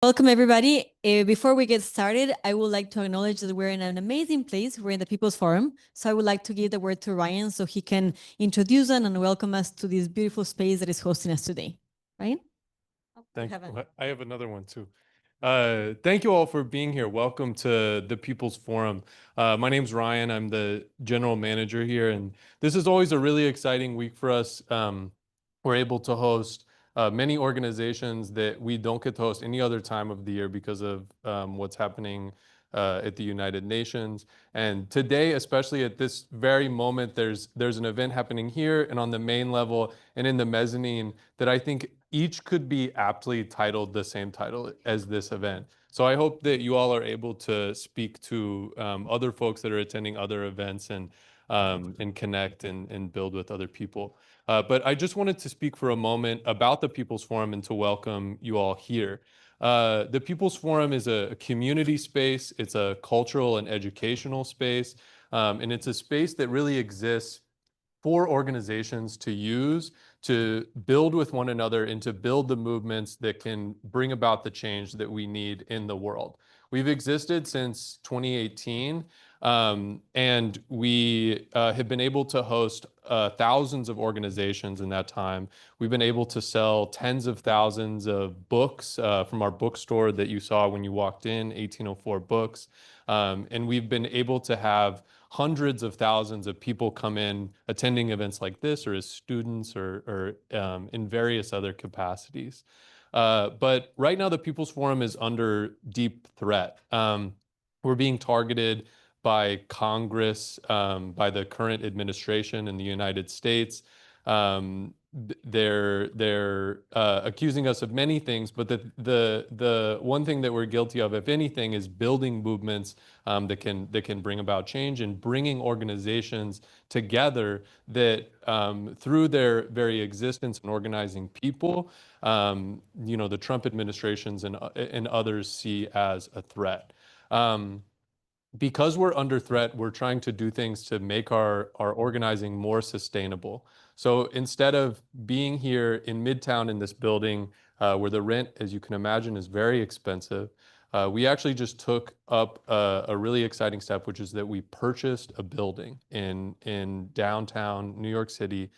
Welcome, everybody. Before we get started, I would like to acknowledge that we're in an amazing place. We're in the People's Forum. So I would like to give the word to Ryan so he can introduce us and welcome us to this beautiful space that is hosting us today. Ryan? Thank you. I have another one too. Thank you all for being here. Welcome to the People's Forum. My name's Ryan. I'm the general manager here, and this is always a really exciting week for us. We're able to host many organizations that we don't get to host any other time of the year because of what's happening at the United Nations. And today, especially at this very moment, there's an event happening here and on the main level and in the mezzanine that I think each could be aptly titled the same title as this event. So I hope that you all are able to speak to other folks that are attending other events and connect and build with other people. But I just wanted to speak for a moment about the People's Forum and to welcome you all here. The People's Forum is a community space. It's a cultural and educational space. And it's a space that really exists for organizations to use to build with one another and to build the movements that can bring about the change that we need in the world. We've existed since 2018, and we have been able to host thousands of organizations in that time. We've been able to sell tens of thousands of books from our bookstore that you saw when you walked in, 1804 Books. And we've been able to have hundreds of thousands of people come in attending events like this or as students or in various other capacities. But right now, the People's Forum is under deep threat. We're being targeted by Congress, by the current administration in the United States. They're accusing us of many things, but the one thing that we're guilty of, if anything, is building movements that can bring about change and bringing organizations together that through their very existence and organizing people, the Trump administrations and others see as a threat. Because we're under threat, we're trying to do things to make our organizing more sustainable. So instead of being here in Midtown in this building, where the rent, as you can imagine, is very expensive, we actually just took up a really exciting step, which is that we purchased a building in downtown New York City,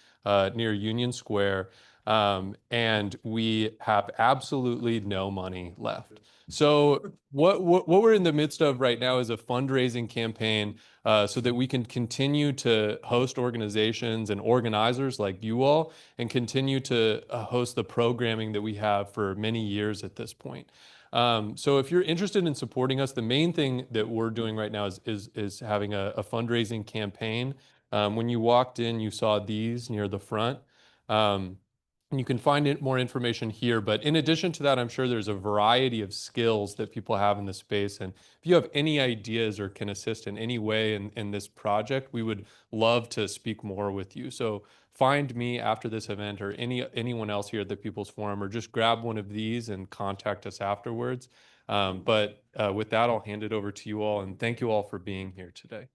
near Union Square, and we have absolutely no money left. So what we're in the midst of right now is a fundraising campaign so that we can continue to host organizations and organizers like you all and continue to host the programming that we have for many years at this point. So if you're interested in supporting us, the main thing that we're doing right now is having a fundraising campaign. When you walked in, you saw these near the front. And you can find more information here. But in addition to that, I'm sure there's a variety of skills that people have in this space. And if you have any ideas or can assist in any way in this project, we would love to speak more with you. So find me after this event or anyone else here at the People's Forum, or just grab one of these and contact us afterwards. But with that, I'll hand it over to you all. And thank you all for being here today.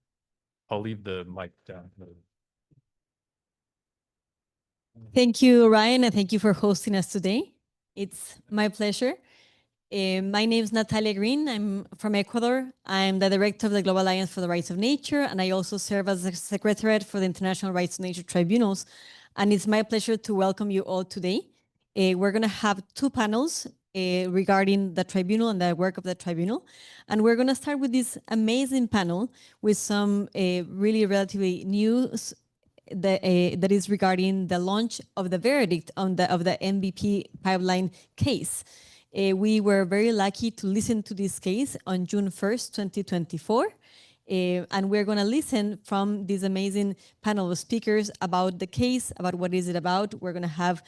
I'll leave the mic down. Thank you, Ryan, and thank you for hosting us today. It's my pleasure. My name is Natalia Green. I'm from Ecuador. I'm the director of the Global Alliance for the Rights of Nature, and I also serve as the secretariat for the International Rights of Nature Tribunals. And it's my pleasure to welcome you all today. We're going to have two panels regarding the tribunal and the work of the tribunal. And we're going to start with this amazing panel with some really relatively news that is regarding the launch of the verdict of the MVP pipeline case. We were very lucky to listen to this case on June 1st, 2024. And we're going to listen from this amazing panel of speakers about the case, about what is it about. We're going to have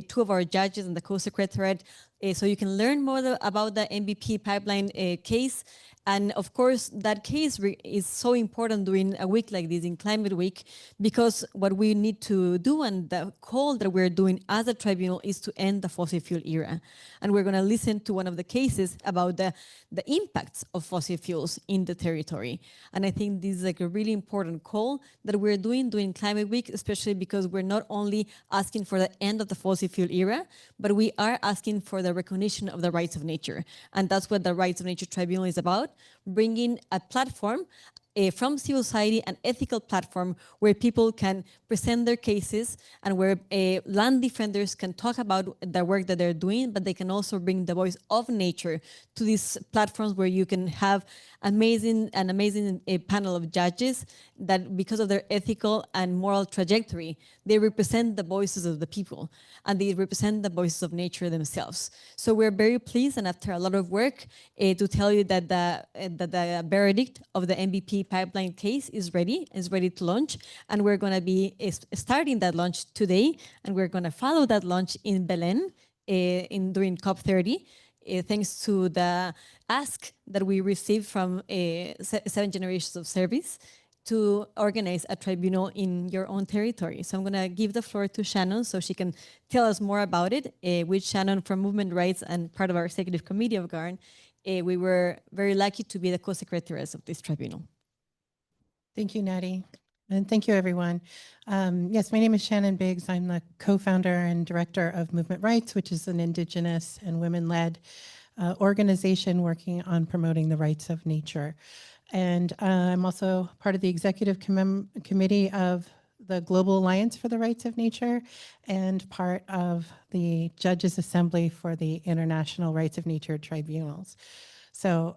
two of our judges and the co-secretariat, so you can learn more about the MVP pipeline case. And of course, that case is so important during a week like this, in Climate Week, because what we need to do and the call that we're doing as a tribunal is to end the fossil fuel era. And we're going to listen to one of the cases about the impacts of fossil fuels in the territory. And I think this is like a really important call that we're doing during Climate Week, especially because we're not only asking for the end of the fossil fuel era, but we are asking for the the recognition of the rights of nature. And that's what the Rights of Nature Tribunal is about, bringing a platform from civil society, an ethical platform where people can present their cases and where land defenders can talk about the work that they're doing, but they can also bring the voice of nature to these platforms where you can have an amazing panel of judges that, because of their ethical and moral trajectory, they represent the voices of the people and they represent the voices of nature themselves. So we're very pleased, and after a lot of work, to tell you that the verdict of the MVP pipeline case is ready to launch, and we're going to be starting that launch today, and we're going to follow that launch in Belen during COP30. Thanks to the ask that we received from 7 Generations of Service to organize a tribunal in your own territory. So I'm going to give the floor to Shannon so she can tell us more about it. With Shannon from Movement Rights and part of our executive committee of GARN, we were very lucky to be the co-secretaries of this tribunal. Thank you, Natty. And thank you, everyone. Yes, my name is Shannon Biggs. I'm the co-founder and director of Movement Rights, which is an Indigenous and women-led organization working on promoting the rights of nature. And I'm also part of the executive committee of the Global Alliance for the Rights of Nature and part of the Judges Assembly for the International Rights of Nature Tribunals. So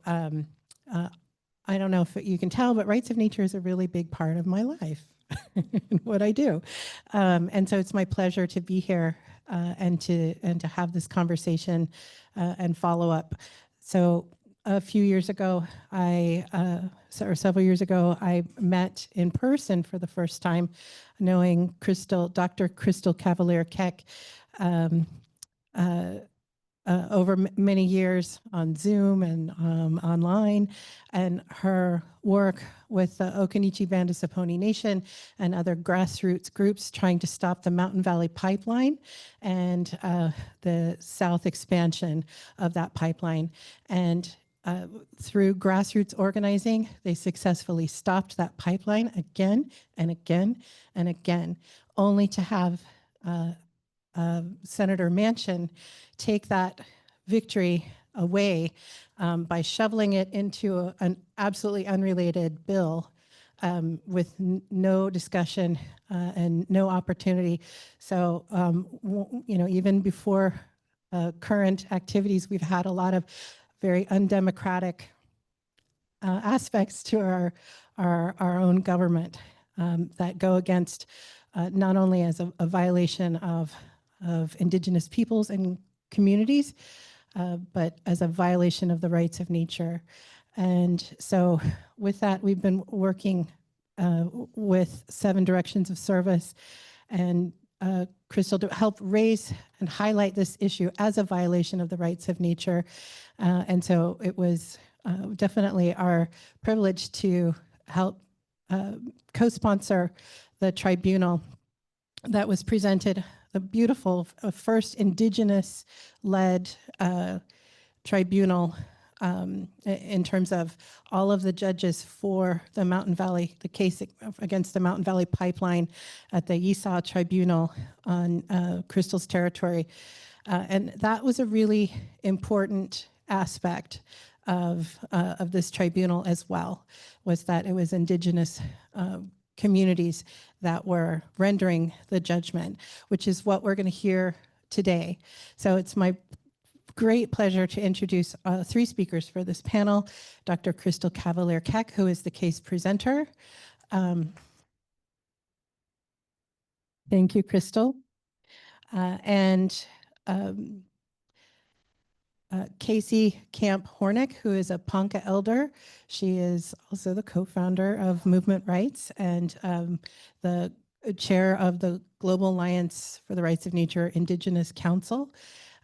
I don't know if you can tell, but rights of nature is a really big part of my life and what I do. And so it's my pleasure to be here and to have this conversation and follow up. So a few years ago, several years ago, I met in person for the first time, knowing Dr. Crystal Cavalier-Keck over many years on Zoom and online, and her work with the Occaneechi Band of Saponi Nation and other grassroots groups trying to stop the Mountain Valley Pipeline and the south expansion of that pipeline. And through grassroots organizing, they successfully stopped that pipeline again and again and again, only to have Senator Manchin take that victory away by shoveling it into an absolutely unrelated bill with no discussion and no opportunity. So, even before current activities, we've had a lot of very undemocratic aspects to our own government that go against not only as a violation of Indigenous peoples and communities, but as a violation of the rights of nature. And so with that, we've been working with 7 Directions of Service and Crystal to help raise and highlight this issue as a violation of the rights of nature. And so it was definitely our privilege to help co-sponsor the tribunal that was presented, a beautiful first Indigenous-led tribunal in terms of all of the judges for the Mountain Valley, the case against the Mountain Valley Pipeline at the Yisaw Tribunal on Crystal's territory. And that was a really important aspect of this tribunal as well, was that it was Indigenous communities that were rendering the judgment, which is what we're going to hear today. So it's my great pleasure to introduce 3 speakers for this panel. Dr. Crystal Cavalier-Keck, who is the case presenter. Thank you, Crystal. Casey Camp Hornick, who is a Ponca elder. She is also the co-founder of Movement Rights and the chair of the Global Alliance for the Rights of Nature Indigenous Council,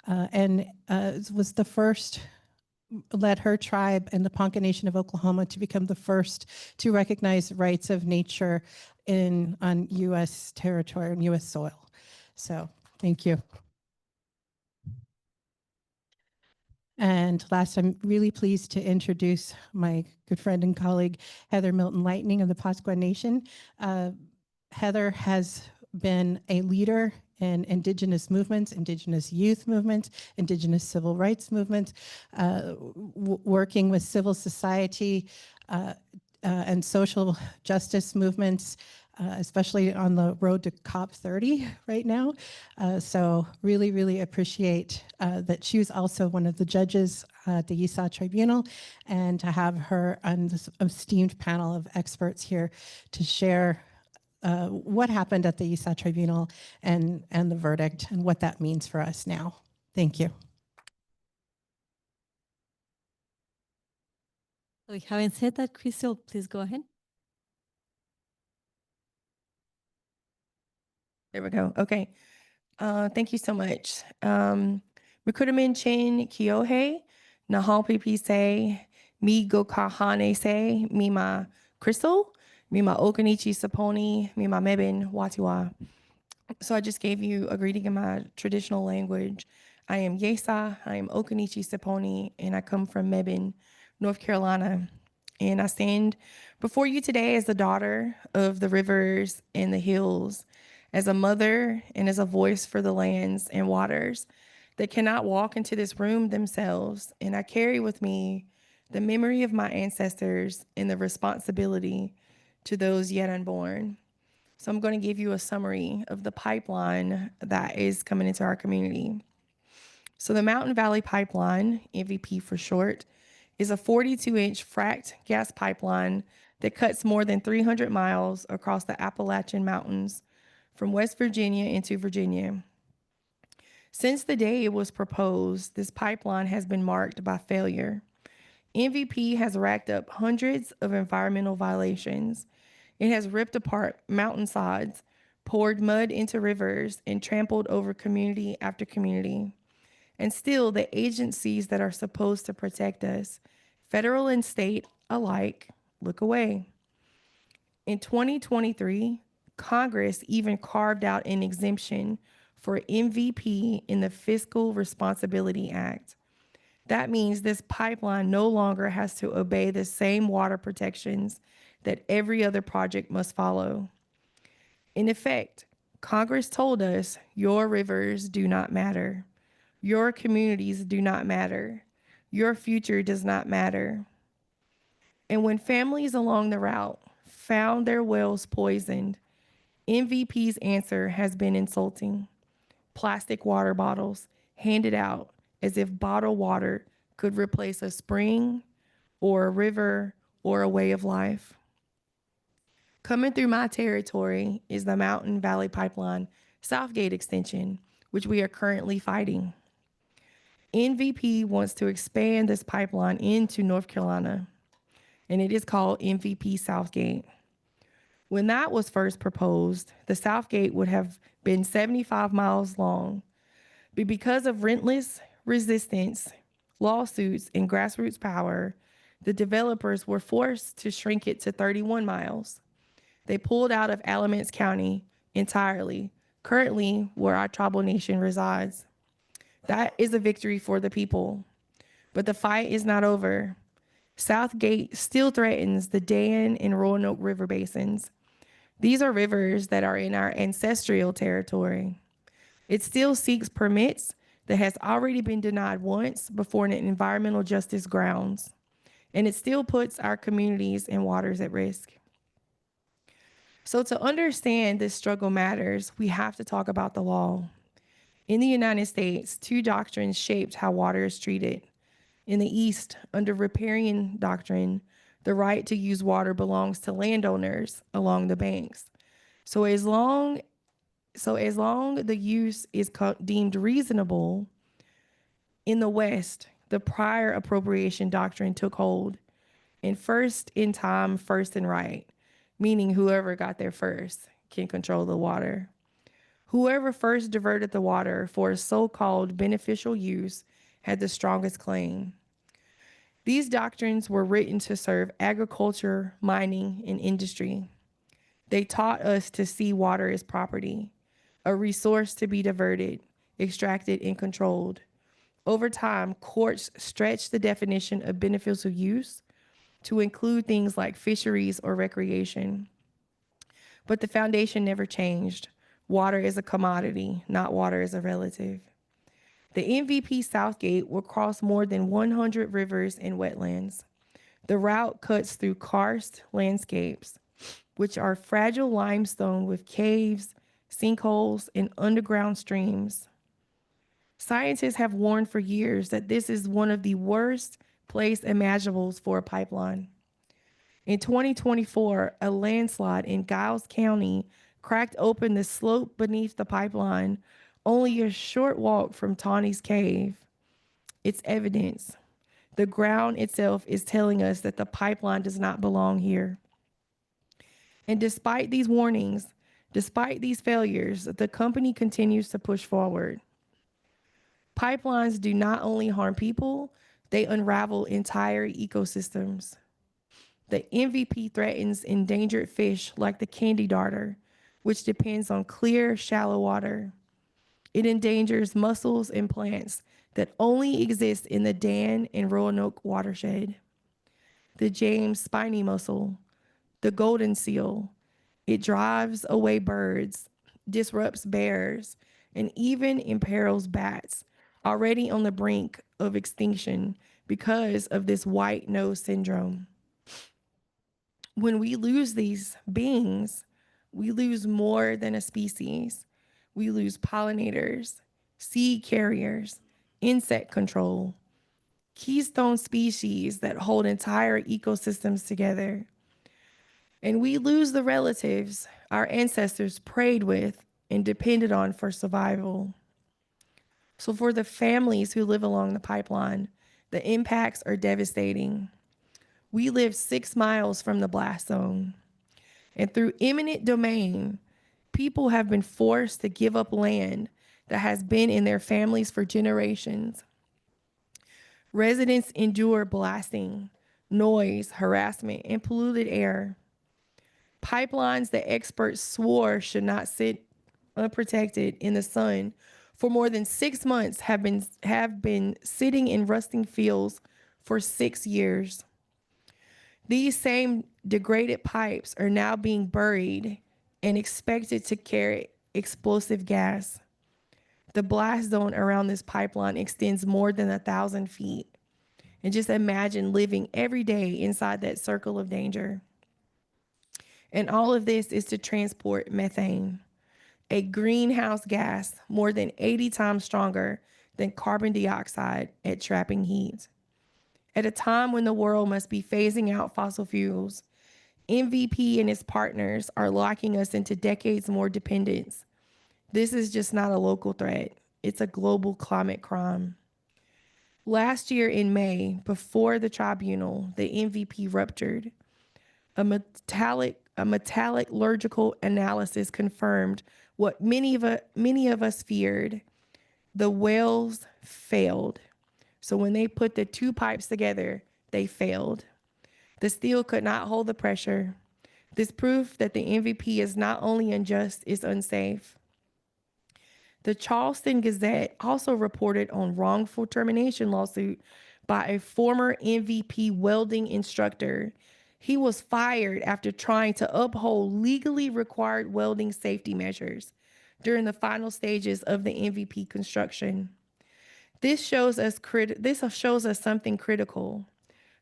and was the first, led her tribe and the Ponca Nation of Oklahoma to become the first to recognize rights of nature on U.S. territory, on U.S. soil. So thank you. And last, I'm really pleased to introduce my good friend and colleague, Heather Milton Lightning of the Pasqua Nation. Heather has been a leader in indigenous movements, indigenous youth movements, indigenous civil rights movements, working with civil society and social justice movements, especially on the road to COP30 right now. So really, really appreciate that she was also one of the judges at the YISA Tribunal, and to have her on this esteemed panel of experts here to share what happened at the YISA Tribunal and the verdict and what that means for us now. Thank you. So having said that, Crystal, please go ahead. There we go. Okay. Thank you so much. Mikudamin Chin Kyohei, Nahal Pipi say, Mi Gokahane say, Mima Crystal, Mima Okanichi Saponi, Mima Mebin Watiwa. So I just gave you a greeting in my traditional language. I am Yesa, I am Okanichi Saponi, and I come from Mebane, North Carolina. And I stand before you today as the daughter of the rivers and the hills, as a mother and as a voice for the lands and waters that cannot walk into this room themselves. And I carry with me the memory of my ancestors and the responsibility to those yet unborn. So I'm going to give you a summary of the pipeline that is coming into our community. So the Mountain Valley Pipeline, MVP for short, is a 42-inch fracked gas pipeline that cuts more than 300 miles across the Appalachian Mountains from West Virginia into Virginia. Since the day it was proposed, this pipeline has been marked by failure. MVP has racked up hundreds of environmental violations. It has ripped apart mountainsides, poured mud into rivers, and trampled over community after community. And still, the agencies that are supposed to protect us, federal and state alike, look away. In 2023, Congress even carved out an exemption for MVP in the Fiscal Responsibility Act. That means this pipeline no longer has to obey the same water protections that every other project must follow. In effect, Congress told us your rivers do not matter. Your communities do not matter. Your future does not matter. And when families along the route found their wells poisoned, MVP's answer has been insulting. Plastic water bottles handed out as if bottled water could replace a spring or a river or a way of life. Coming through my territory is the Mountain Valley Pipeline Southgate extension, which we are currently fighting. MVP wants to expand this pipeline into North Carolina, and it is called MVP Southgate. When that was first proposed, the Southgate would have been 75 miles long, but because of relentless resistance, lawsuits, and grassroots power, the developers were forced to shrink it to 31 miles. They pulled out of Alamance County entirely, currently where our tribal nation resides. That is a victory for the people, but the fight is not over. Southgate still threatens the Dan and Roanoke River basins. These are rivers that are in our ancestral territory. It still seeks permits that has already been denied once before an environmental justice grounds, and it still puts our communities and waters at risk. So to understand this struggle matters, we have to talk about the law. In the United States, two doctrines shaped how water is treated. In the East, under riparian doctrine, the right to use water belongs to landowners along the banks. So as long the use is deemed reasonable, in the West, the prior appropriation doctrine took hold. And first in time, first in right, meaning whoever got there first can control the water. Whoever first diverted the water for a so-called beneficial use had the strongest claim. These doctrines were written to serve agriculture, mining, and industry. They taught us to see water as property, a resource to be diverted, extracted, and controlled. Over time, courts stretched the definition of beneficial use to include things like fisheries or recreation. But the foundation never changed. Water is a commodity, not water is a relative. The MVP Southgate will cross more than 100 rivers and wetlands. The route cuts through karst landscapes, which are fragile limestone with caves, sinkholes, and underground streams. Scientists have warned for years that this is one of the worst places imaginables for a pipeline. In 2024, a landslide in Giles County cracked open the slope beneath the pipeline, only a short walk from Tawny's Cave. It's evidence. The ground itself is telling us that the pipeline does not belong here. And despite these warnings, despite these failures, the company continues to push forward. Pipelines do not only harm people, they unravel entire ecosystems. The MVP threatens endangered fish like the candy darter, which depends on clear, shallow water. It endangers mussels and plants that only exist in the Dan and Roanoke watershed. The James spiny mussel, the golden seal, it drives away birds, disrupts bears, and even imperils bats, already on the brink of extinction because of this white nose syndrome. When we lose these beings, we lose more than a species. We lose pollinators, seed carriers, insect control, keystone species that hold entire ecosystems together. And we lose the relatives our ancestors prayed with and depended on for survival. So for the families who live along the pipeline, the impacts are devastating. We live 6 miles from the blast zone. And through eminent domain, people have been forced to give up land that has been in their families for generations. Residents endure blasting, noise, harassment, and polluted air. Pipelines that experts swore should not sit unprotected in the sun for more than 6 months have been sitting in rusting fields for 6 years. These same degraded pipes are now being buried and expected to carry explosive gas. The blast zone around this pipeline extends more than 1,000 feet. And just imagine living every day inside that circle of danger. And all of this is to transport methane, a greenhouse gas more than 80 times stronger than carbon dioxide at trapping heat. At a time when the world must be phasing out fossil fuels, MVP and its partners are locking us into decades more dependence. This is just not a local threat. It's a global climate crime. Last year in May, before the tribunal, the MVP ruptured. A metallurgical analysis confirmed what many of us feared. The wells failed. So when they put the 2 pipes together, they failed. The steel could not hold the pressure. This proof that the MVP is not only unjust, it's unsafe. The Charleston Gazette also reported on wrongful termination lawsuit by a former MVP welding instructor. He was fired after trying to uphold legally required welding safety measures during the final stages of the MVP construction. This shows us something critical.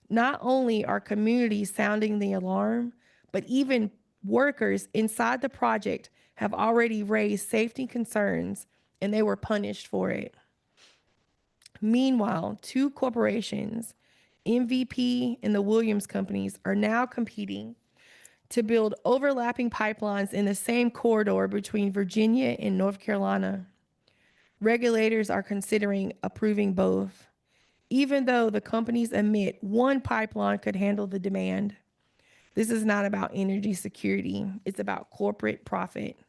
Not only are communities sounding the alarm, but even workers inside the project have already raised safety concerns, and they were punished for it. Meanwhile, 2 corporations, MVP and the Williams companies, are now competing to build overlapping pipelines in the same corridor between Virginia and North Carolina. Regulators are considering approving both, even though the companies admit one pipeline could handle the demand. This is not about energy security. It's about corporate profit.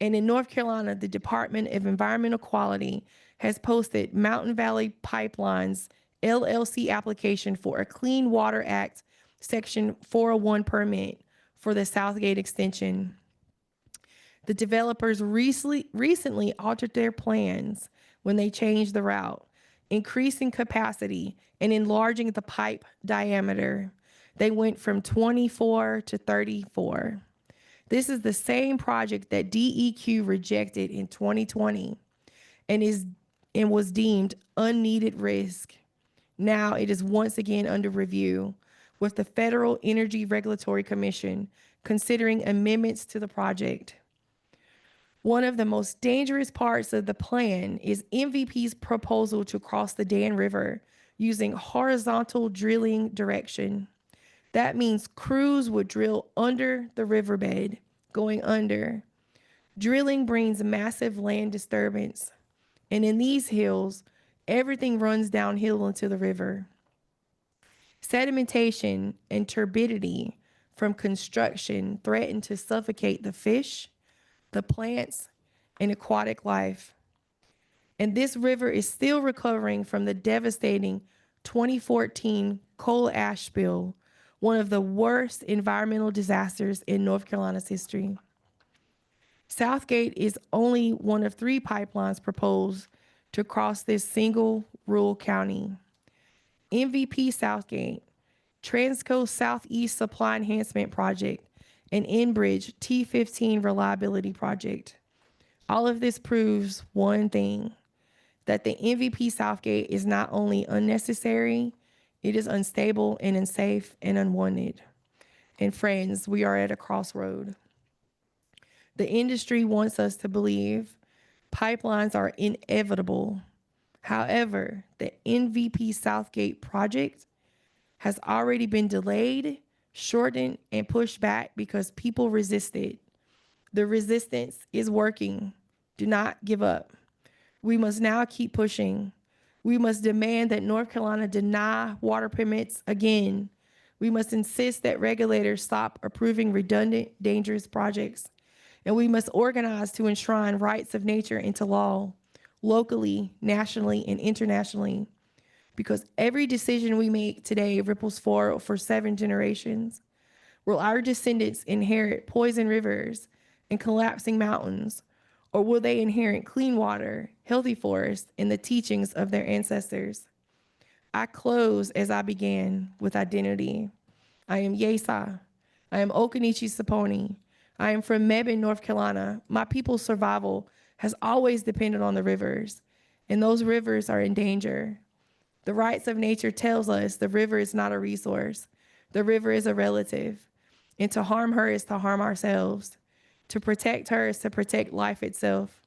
And in North Carolina, the Department of Environmental Quality has posted Mountain Valley Pipelines LLC application for a Clean Water Act Section 401 permit for the Southgate extension. The developers recently altered their plans when they changed the route, increasing capacity and enlarging the pipe diameter. They went from 24 to 34. This is the same project that DEQ rejected in 2020 and was deemed unneeded risk. Now it is once again under review, with the Federal Energy Regulatory Commission considering amendments to the project. One of the most dangerous parts of the plan is MVP's proposal to cross the Dan River using horizontal drilling direction. That means crews would drill under the riverbed, going under. Drilling brings massive land disturbance, and in these hills, everything runs downhill into the river. Sedimentation and turbidity from construction threaten to suffocate the fish, the plants, and aquatic life. And this river is still recovering from the devastating 2014 coal ash spill, one of the worst environmental disasters in North Carolina's history. Southgate is only one of 3 pipelines proposed to cross this single rural county. MVP Southgate, Transco Southeast Supply Enhancement Project, and Enbridge T15 Reliability Project. All of this proves one thing, that the MVP Southgate is not only unnecessary, it is unstable and unsafe and unwanted. And friends, we are at a crossroad. The industry wants us to believe pipelines are inevitable. However, the MVP Southgate project has already been delayed, shortened, and pushed back because people resisted. The resistance is working. Do not give up. We must now keep pushing. We must demand that North Carolina deny water permits again. We must insist that regulators stop approving redundant, dangerous projects. And we must organize to enshrine rights of nature into law, locally, nationally, and internationally. Because every decision we make today ripples forward for 7 generations. Will our descendants inherit poison rivers and collapsing mountains? Or will they inherit clean water, healthy forests, and the teachings of their ancestors? I close as I began with identity. I am Yesa. I am Okanichi Saponi. I am from Mebane, North Carolina. My people's survival has always depended on the rivers, and those rivers are in danger. The rights of nature tells us the river is not a resource. The river is a relative, and to harm her is to harm ourselves. To protect her is to protect life itself.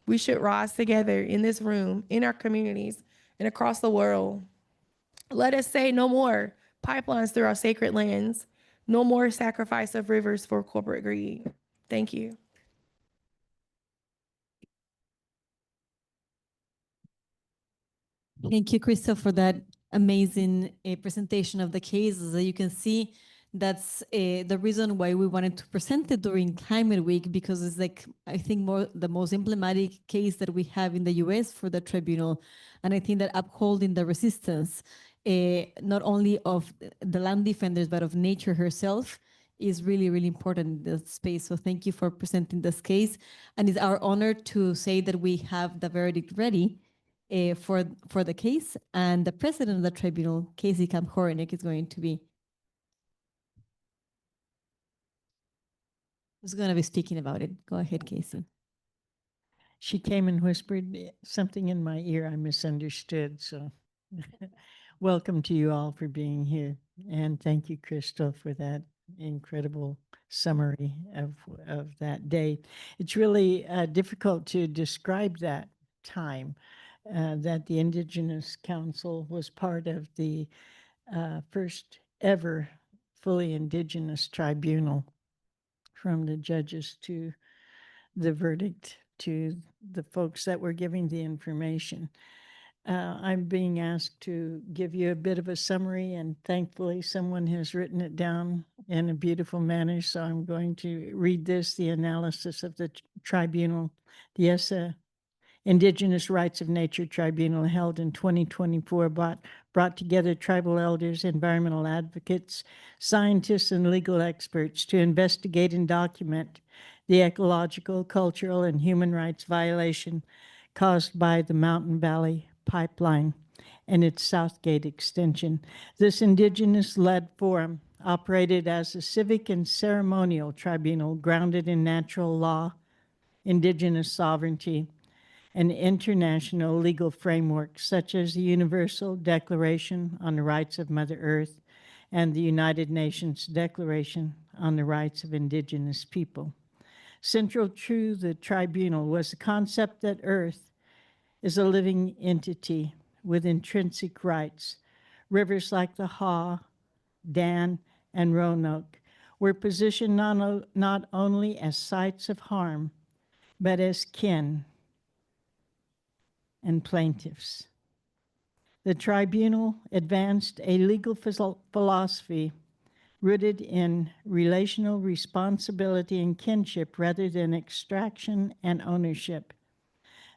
We should rise together in this room, in our communities, and across the world. Let us say no more pipelines through our sacred lands, no more sacrifice of rivers for corporate greed. Thank you. Thank you, Crystal, for that amazing presentation of the case. As you can see, that's the reason why we wanted to present it during Climate Week, because it's like, I think, the most emblematic case that we have in the US for the tribunal. And I think that upholding the resistance, not only of the land defenders, but of nature herself, is really, really important in this space. So thank you for presenting this case. And it's our honor to say that we have the verdict ready for the case. And the president of the tribunal, Casey Camp-Horinek, is going to be speaking about it. Go ahead, Casey. She came and whispered something in my ear I misunderstood. So welcome to you all for being here. And thank you, Crystal, for that incredible summary of that day. It's really difficult to describe that time that the Indigenous Council was part of the first ever fully Indigenous tribunal, from the judges to the verdict to the folks that were giving the information. I'm being asked to give you a bit of a summary, and thankfully someone has written it down in a beautiful manner. So I'm going to read this, the analysis of the tribunal. The ESSA Indigenous Rights of Nature Tribunal, held in 2024, brought together tribal elders, environmental advocates, scientists, and legal experts to investigate and document the ecological, cultural, and human rights violation caused by the Mountain Valley Pipeline. and its Southgate extension. This indigenous-led forum operated as a civic and ceremonial tribunal grounded in natural law, indigenous sovereignty, and international legal frameworks such as the Universal Declaration on the Rights of Mother Earth and the United Nations Declaration on the Rights of Indigenous People. Central to the tribunal was the concept that Earth is a living entity with intrinsic rights. Rivers like the Haw, Dan, and Roanoke were positioned not only as sites of harm, but as kin and plaintiffs. The tribunal advanced a legal philosophy rooted in relational responsibility and kinship rather than extraction and ownership.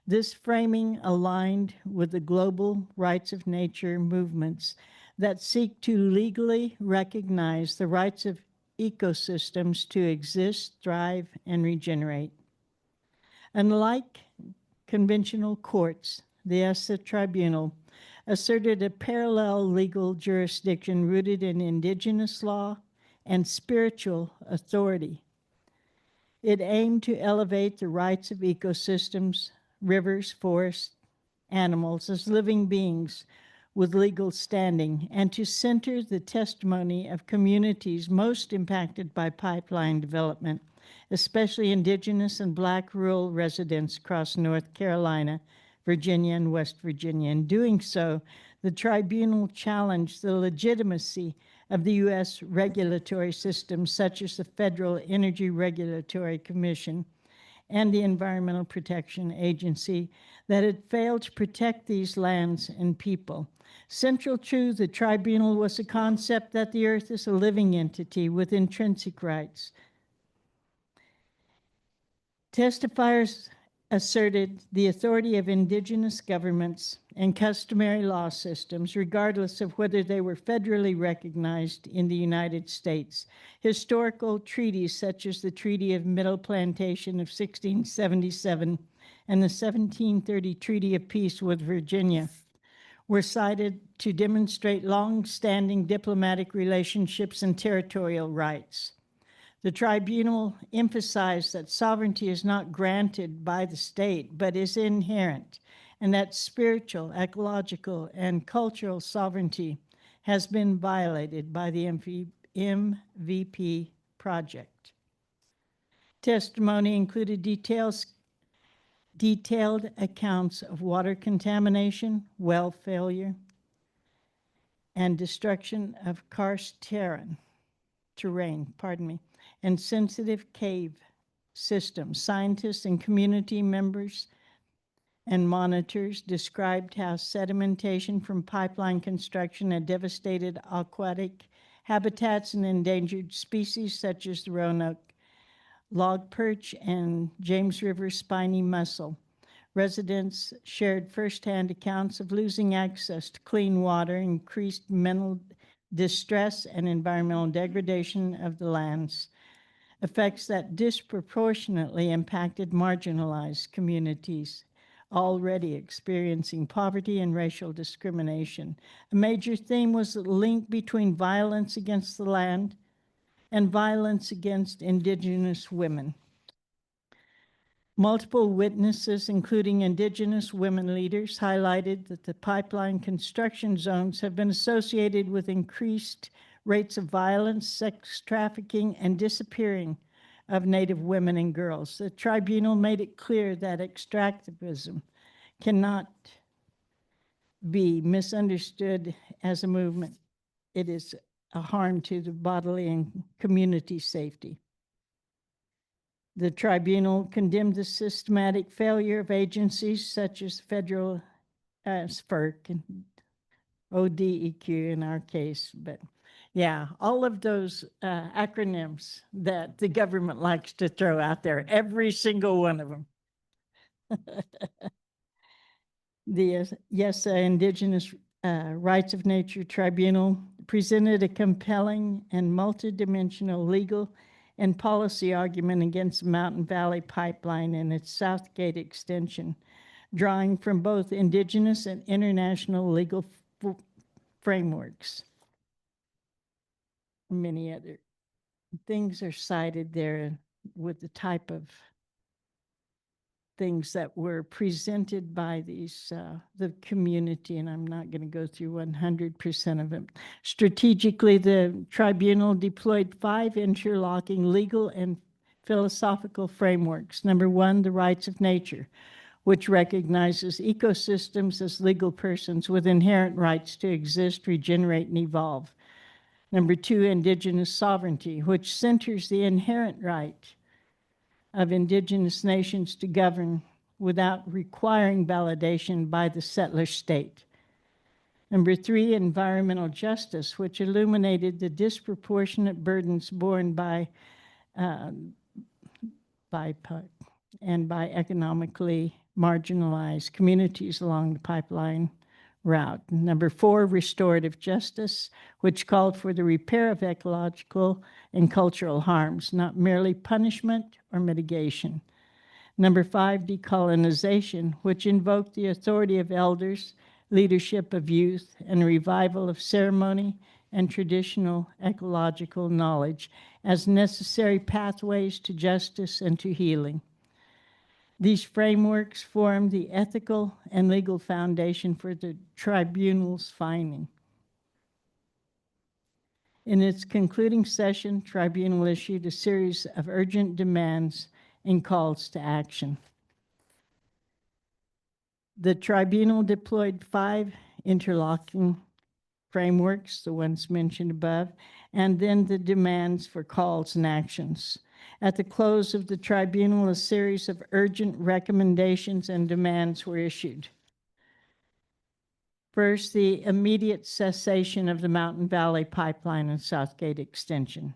This framing aligned with the global rights of nature movements that seek to legally recognize the rights of ecosystems to exist, thrive, and regenerate. Unlike conventional courts, the ESSA Tribunal asserted a parallel legal jurisdiction rooted in indigenous law and spiritual authority. It aimed to elevate the rights of ecosystems, rivers, forests, animals as living beings with legal standing, and to center the testimony of communities most impacted by pipeline development, especially indigenous and Black rural residents across North Carolina, Virginia, and West Virginia. In doing so, the tribunal challenged the legitimacy of the U.S. regulatory systems, such as the Federal Energy Regulatory Commission and the Environmental Protection Agency, that had failed to protect these lands and people. Central to the tribunal was the concept that the earth is a living entity with intrinsic rights. Testifiers asserted the authority of indigenous governments and customary law systems, regardless of whether they were federally recognized in the United States. Historical treaties such as the Treaty of Middle Plantation of 1677 and the 1730 Treaty of Peace with Virginia were cited to demonstrate long-standing diplomatic relationships and territorial rights. The tribunal emphasized that sovereignty is not granted by the state, but is inherent, and that spiritual, ecological, and cultural sovereignty has been violated by the MVP project. Testimony included detailed accounts of water contamination, well failure, and destruction of karst terrain, and sensitive cave systems. Scientists and community members and monitors described how sedimentation from pipeline construction had devastated aquatic habitats and endangered species such as the Roanoke log perch and James River spiny mussel. Residents shared firsthand accounts of losing access to clean water, increased mental distress, and environmental degradation of the lands, effects that disproportionately impacted marginalized communities already experiencing poverty and racial discrimination. A major theme was the link between violence against the land and violence against indigenous women. Multiple witnesses, including indigenous women leaders, highlighted that the pipeline construction zones have been associated with increased rates of violence, sex trafficking, and disappearing of Native women and girls. The tribunal made it clear that extractivism cannot be misunderstood as a movement. It is a harm to the bodily and community safety. The tribunal condemned the systematic failure of agencies such as federal FERC and ODEQ in our case, but yeah, all of those acronyms that the government likes to throw out there, every single one of them. The Indigenous Rights of Nature Tribunal presented a compelling and multidimensional legal and policy argument against the Mountain Valley Pipeline and its Southgate extension. drawing from both indigenous and international legal frameworks. Many other things are cited there with the type of things that were presented by the community, and I'm not going to go through 100% of them. Strategically, the tribunal deployed 5 interlocking legal and philosophical frameworks. Number 1, the rights of nature, which recognizes ecosystems as legal persons with inherent rights to exist, regenerate, and evolve. Number 2, indigenous sovereignty, which centers the inherent right of indigenous nations to govern without requiring validation by the settler state. Number 3, environmental justice, which illuminated the disproportionate burdens borne by economically marginalized communities along the pipeline route. Number 4, restorative justice, which called for the repair of ecological and cultural harms, not merely punishment or mitigation. Number 5, decolonization, which invoked the authority of elders, leadership of youth, and revival of ceremony and traditional ecological knowledge as necessary pathways to justice and to healing. These frameworks form the ethical and legal foundation for the tribunal's finding. In its concluding session, tribunal issued a series of urgent demands and calls to action. The tribunal deployed 5 interlocking frameworks, the ones mentioned above, and then the demands for calls and actions. At the close of the tribunal, a series of urgent recommendations and demands were issued. First, the immediate cessation of the Mountain Valley Pipeline and Southgate Extension.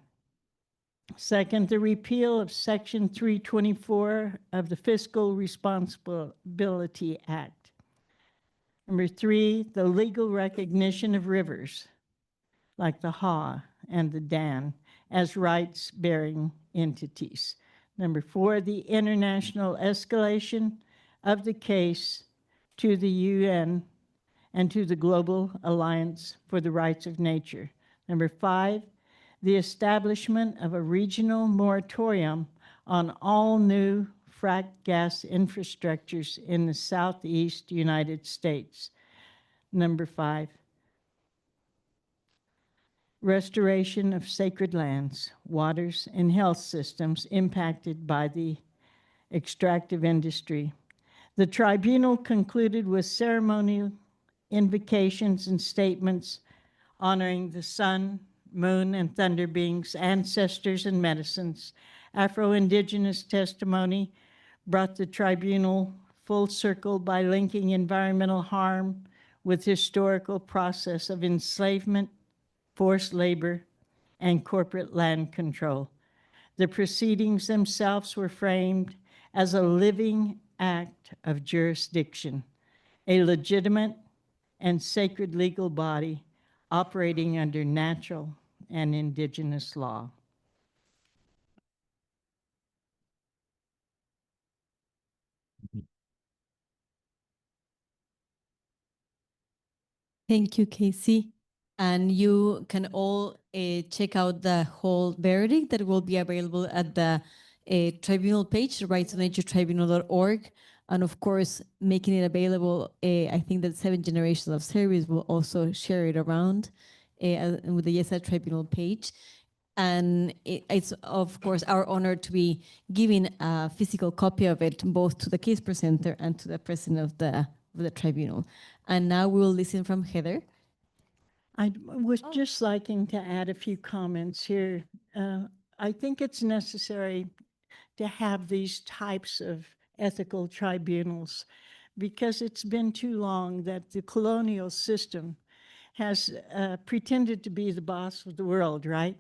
Second, the repeal of Section 324 of the Fiscal Responsibility Act. Number 3, the legal recognition of rivers like the Ha and the Dan as rights-bearing entities. Number 4, the international escalation of the case to the UN and to the Global Alliance for the Rights of Nature. Number 5, the establishment of a regional moratorium on all new fracked gas infrastructures in the Southeast United States. Number 5, restoration of sacred lands, waters, and health systems impacted by the extractive industry. The tribunal concluded with ceremonial invocations and statements honoring the sun, moon, and thunder beings, ancestors, and medicines. Afro-Indigenous testimony brought the tribunal full circle by linking environmental harm with historical process of enslavement, forced labor, and corporate land control. The proceedings themselves were framed as a living act of jurisdiction, a legitimate and sacred legal body operating under natural and indigenous law. Thank you, Casey. And you can all check out the whole verdict that will be available at the tribunal page, rightsofnaturetribunal.org. And of course, making it available, I think that 7 Generations of Service will also share it around with the YESA Tribunal page. And it's, of course, our honor to be giving a physical copy of it, both to the case presenter and to the president of the tribunal. And now we will listen from Heather. I was just liking to add a few comments here. I think it's necessary to have these types of ethical tribunals because it's been too long that the colonial system has pretended to be the boss of the world, right?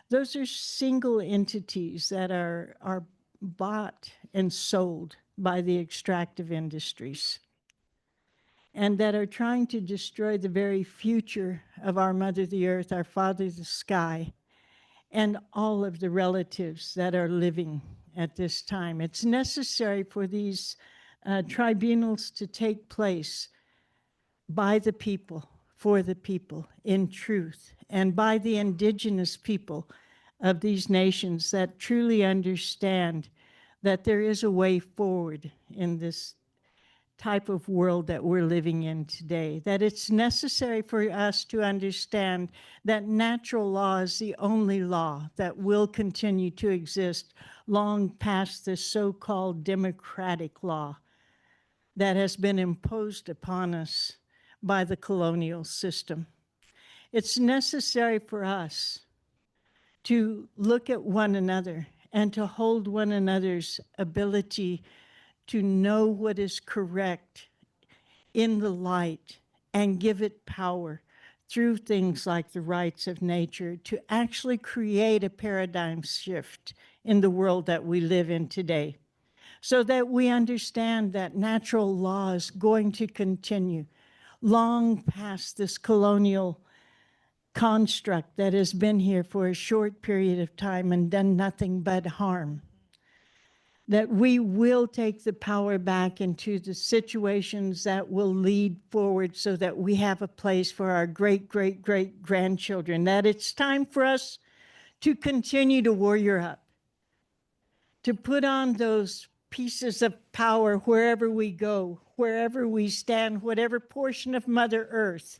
Those are single entities that are bought and sold by the extractive industries and that are trying to destroy the very future of our mother, the earth, our father, the sky, and all of the relatives that are living at this time. It's necessary for these tribunals to take place by the people, for the people, in truth, and by the indigenous people of these nations that truly understand that there is a way forward in this type of world that we're living in today, that it's necessary for us to understand that natural law is the only law that will continue to exist long past the so-called democratic law that has been imposed upon us by the colonial system. It's necessary for us to look at one another and to hold one another's ability to know what is correct in the light and give it power through things like the rights of nature to actually create a paradigm shift in the world that we live in today, so that we understand that natural law is going to continue long past this colonial construct that has been here for a short period of time and done nothing but harm. That we will take the power back into the situations that will lead forward so that we have a place for our great, great, great grandchildren. That it's time for us to continue to warrior up, to put on those pieces of power wherever we go, wherever we stand, whatever portion of Mother Earth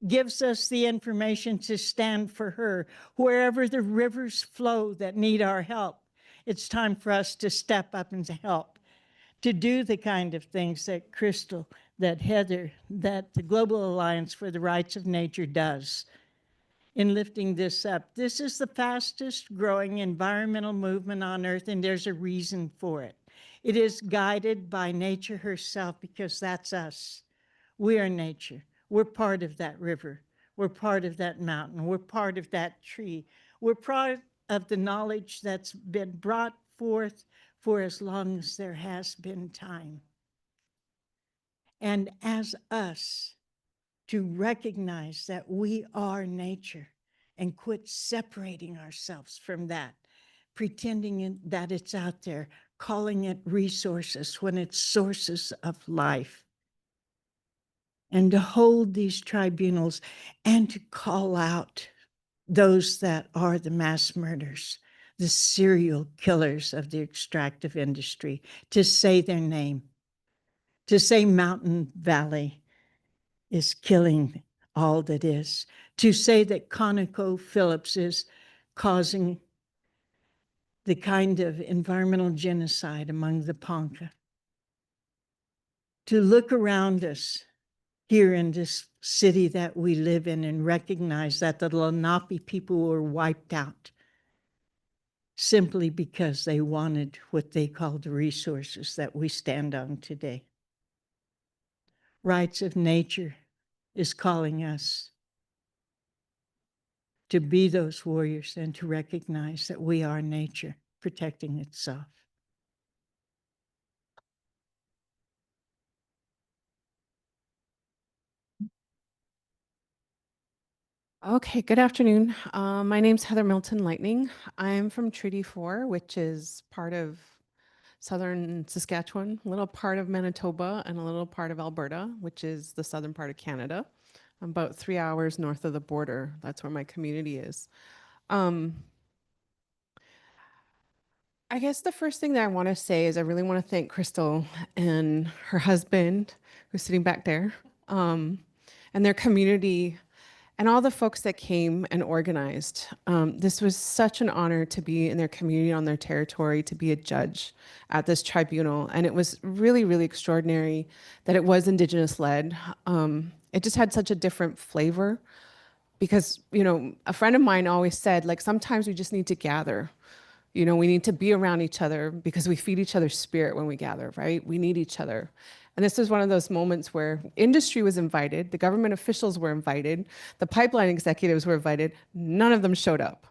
gives us the information to stand for her, wherever the rivers flow that need our help. It's time for us to step up and to help, to do the kind of things that Crystal, that Heather, that the Global Alliance for the Rights of Nature does in lifting this up. This is the fastest growing environmental movement on Earth, and there's a reason for it. It is guided by nature herself, because that's us. We are nature. We're part of that river. We're part of that mountain. We're part of that tree. We're part of the knowledge that's been brought forth for as long as there has been time. And as us, to recognize that we are nature and quit separating ourselves from that, pretending that it's out there, calling it resources when it's sources of life. And to hold these tribunals and to call out those that are the mass murderers, the serial killers of the extractive industry, to say their name, to say Mountain Valley is killing all that is, to say that ConocoPhillips is causing the kind of environmental genocide among the Ponca, to look around us here in this city that we live in and recognize that the Lenape people were wiped out simply because they wanted what they called the resources that we stand on today. Rights of Nature is calling us to be those warriors and to recognize that we are nature protecting itself. Okay, good afternoon. My name's Heather Milton Lightning. I'm from Treaty 4, which is part of southern Saskatchewan, a little part of Manitoba, and a little part of Alberta, which is the southern part of Canada. I'm about 3 hours north of the border. That's where my community is. I guess the first thing that I want to say is I really want to thank Crystal and her husband, who's sitting back there, and their community, and all the folks that came and organized. This was such an honor to be in their community, on their territory, to be a judge at this tribunal. And it was really, really extraordinary that it was Indigenous led. It just had such a different flavor because, you know, a friend of mine always said, like, sometimes we just need to gather. You know, we need to be around each other because we feed each other's spirit when we gather, right? We need each other. And this was one of those moments where industry was invited, the government officials were invited, the pipeline executives were invited, none of them showed up.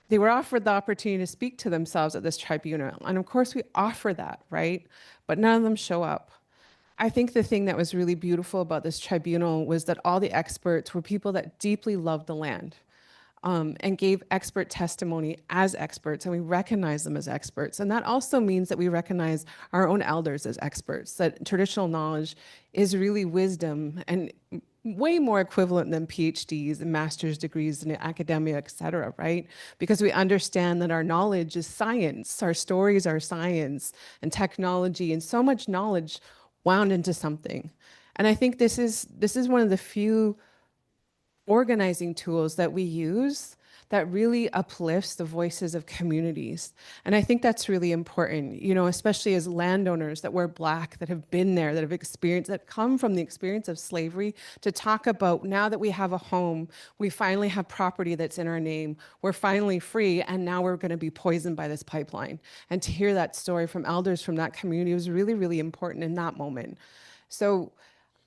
They were offered the opportunity to speak to themselves at this tribunal. And of course we offer that, right? But none of them show up. I think the thing that was really beautiful about this tribunal was that all the experts were people that deeply loved the land. and gave expert testimony as experts, and we recognize them as experts. And that also means that we recognize our own elders as experts, that traditional knowledge is really wisdom and way more equivalent than PhDs and master's degrees in academia, et cetera, right? Because we understand that our knowledge is science, our stories are science and technology, and so much knowledge wound into something. And I think this is one of the few organizing tools that we use that really uplifts the voices of communities. And I think that's really important, you know, especially as landowners that we're Black, that have been there, that have experienced, that come from the experience of slavery, to talk about now that we have a home, we finally have property that's in our name, we're finally free, and now we're gonna be poisoned by this pipeline. And to hear that story from elders from that community was really, really important in that moment. So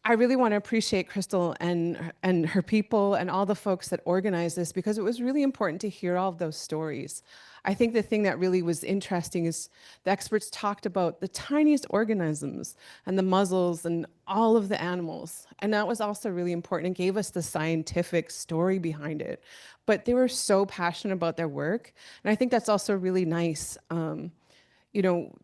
I really want to appreciate Crystal and her people and all the folks that organized this, because it was really important to hear all of those stories. I think the thing that really was interesting is the experts talked about the tiniest organisms and the mussels and all of the animals. And that was also really important and gave us the scientific story behind it. But they were so passionate about their work. And I think that's also really nice. You know,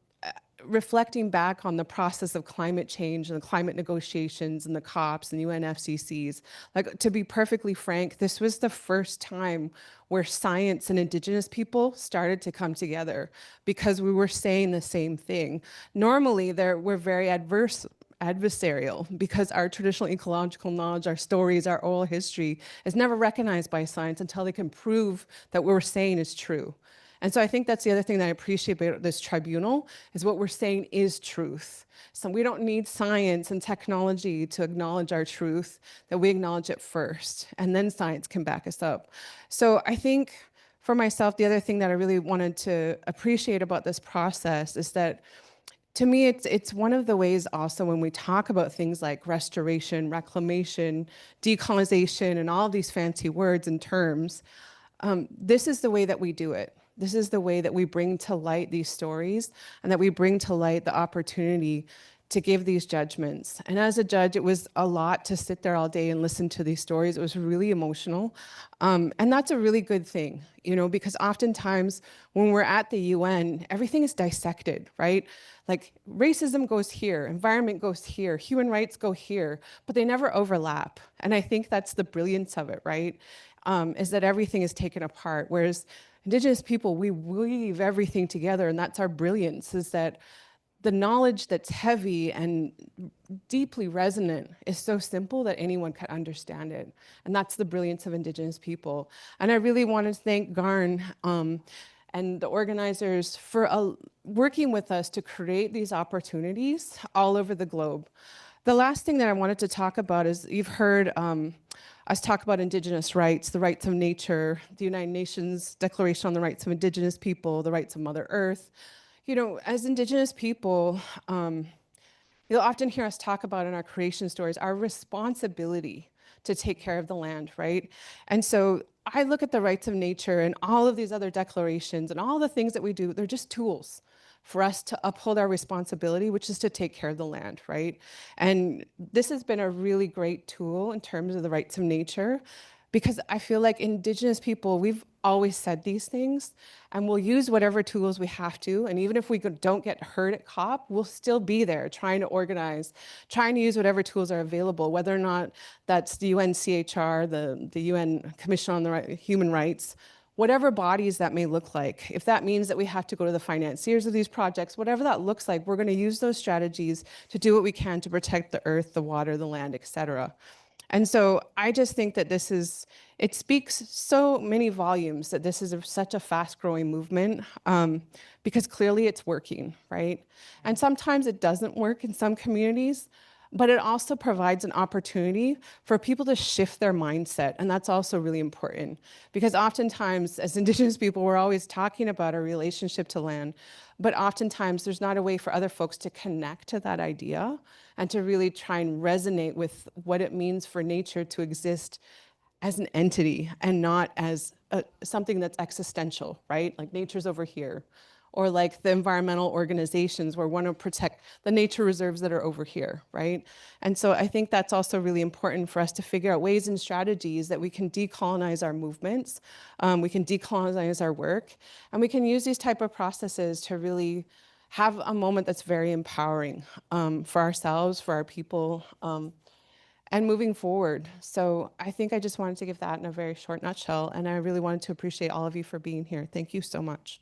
reflecting back on the process of climate change and the climate negotiations and the COPs and UNFCCCs, like, to be perfectly frank, this was the first time where science and Indigenous people started to come together because we were saying the same thing. Normally, we're very adversarial because our traditional ecological knowledge, our stories, our oral history is never recognized by science until they can prove that what we're saying is true. And so I think that's the other thing that I appreciate about this tribunal, is what we're saying is truth. So we don't need science and technology to acknowledge our truth, that we acknowledge it first, and then science can back us up. So I think for myself, the other thing that I really wanted to appreciate about this process is that, to me, it's one of the ways also when we talk about things like restoration, reclamation, decolonization, and all of these fancy words and terms, this is the way that we do it. This is the way that we bring to light these stories, and that we bring to light the opportunity to give these judgments. And as a judge, it was a lot to sit there all day and listen to these stories. It was really emotional. And that's a really good thing, you know, because oftentimes when we're at the UN, everything is dissected, right? Like, racism goes here, environment goes here, human rights go here, but they never overlap. And I think that's the brilliance of it, right? Is that everything is taken apart. Whereas Indigenous people, we weave everything together, and that's our brilliance, is that the knowledge that's heavy and deeply resonant is so simple that anyone could understand it. And that's the brilliance of Indigenous people. And I really want to thank Garn and the organizers for working with us to create these opportunities all over the globe. The last thing that I wanted to talk about is, you've heard us talk about Indigenous rights, the rights of nature, the United Nations Declaration on the Rights of Indigenous People, the rights of Mother Earth. You know, as Indigenous people, you'll often hear us talk about in our creation stories our responsibility to take care of the land, right? And so I look at the rights of nature and all of these other declarations and all the things that we do, they're just tools for us to uphold our responsibility, which is to take care of the land, right? And this has been a really great tool in terms of the rights of nature, because I feel like Indigenous people, we've always said these things, and we'll use whatever tools we have to. And even if we don't get heard at COP, we'll still be there trying to organize, trying to use whatever tools are available, whether or not that's the UNCHR, the UN Commission on the Human Rights, whatever bodies that may look like. If that means that we have to go to the financiers of these projects, whatever that looks like, we're going to use those strategies to do what we can to protect the earth, the water, the land, et cetera. And so I just think that it speaks so many volumes that this is such a fast growing movement, because clearly it's working, right? And sometimes it doesn't work in some communities, but it also provides an opportunity for people to shift their mindset. And that's also really important, because oftentimes as Indigenous people, we're always talking about our relationship to land, but oftentimes there's not a way for other folks to connect to that idea and to really try and resonate with what it means for nature to exist as an entity and not as something that's existential, right? Like nature's over here, or like the environmental organizations where want to protect the nature reserves that are over here, right? And so I think that's also really important for us to figure out ways and strategies that we can decolonize our movements, we can decolonize our work, and we can use these type of processes to really have a moment that's very empowering for ourselves, for our people, and moving forward. So I think I just wanted to give that in a very short nutshell, and I really wanted to appreciate all of you for being here. Thank you so much.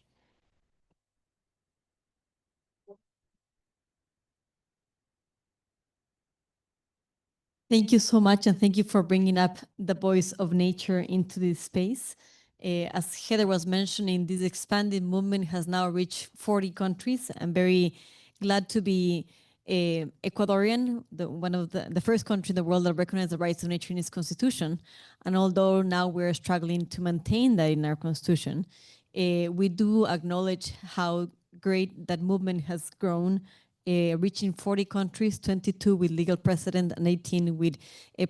Thank you so much, and thank you for bringing up the voice of nature into this space. As Heather was mentioning, this expanded movement has now reached 40 countries. I'm very glad to be Ecuadorian, one of the first country in the world that recognizes the rights of nature in its constitution. And although now we're struggling to maintain that in our constitution, we do acknowledge how great that movement has grown, reaching 40 countries, 22 with legal precedent and 18 with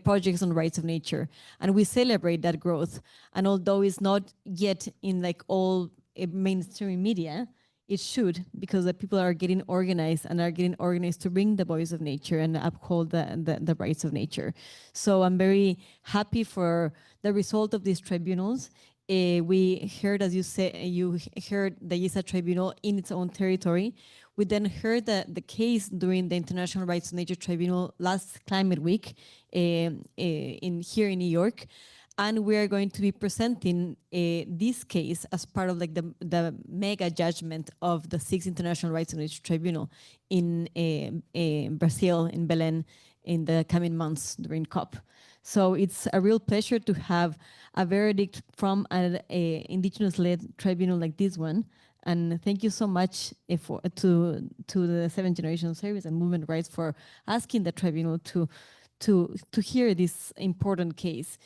projects on rights of nature. And we celebrate that growth. And although it's not yet in like all mainstream media, it should, because the people are getting organized and are getting organized to bring the voice of nature and uphold the rights of nature. So I'm very happy for the result of these tribunals. We heard, as you said, you heard the ISA tribunal in its own territory. We then heard the case during the International Rights of Nature Tribunal last Climate Week here in New York. And we are going to be presenting this case as part of like the mega judgment of the 6th International Rights of Nature Tribunal in Brazil, in Belém, in the coming months during COP. So it's a real pleasure to have a verdict from an indigenous-led tribunal like this one. And thank you so much to the 7th Generation Service and Movement Rights for asking the tribunal to hear this important case.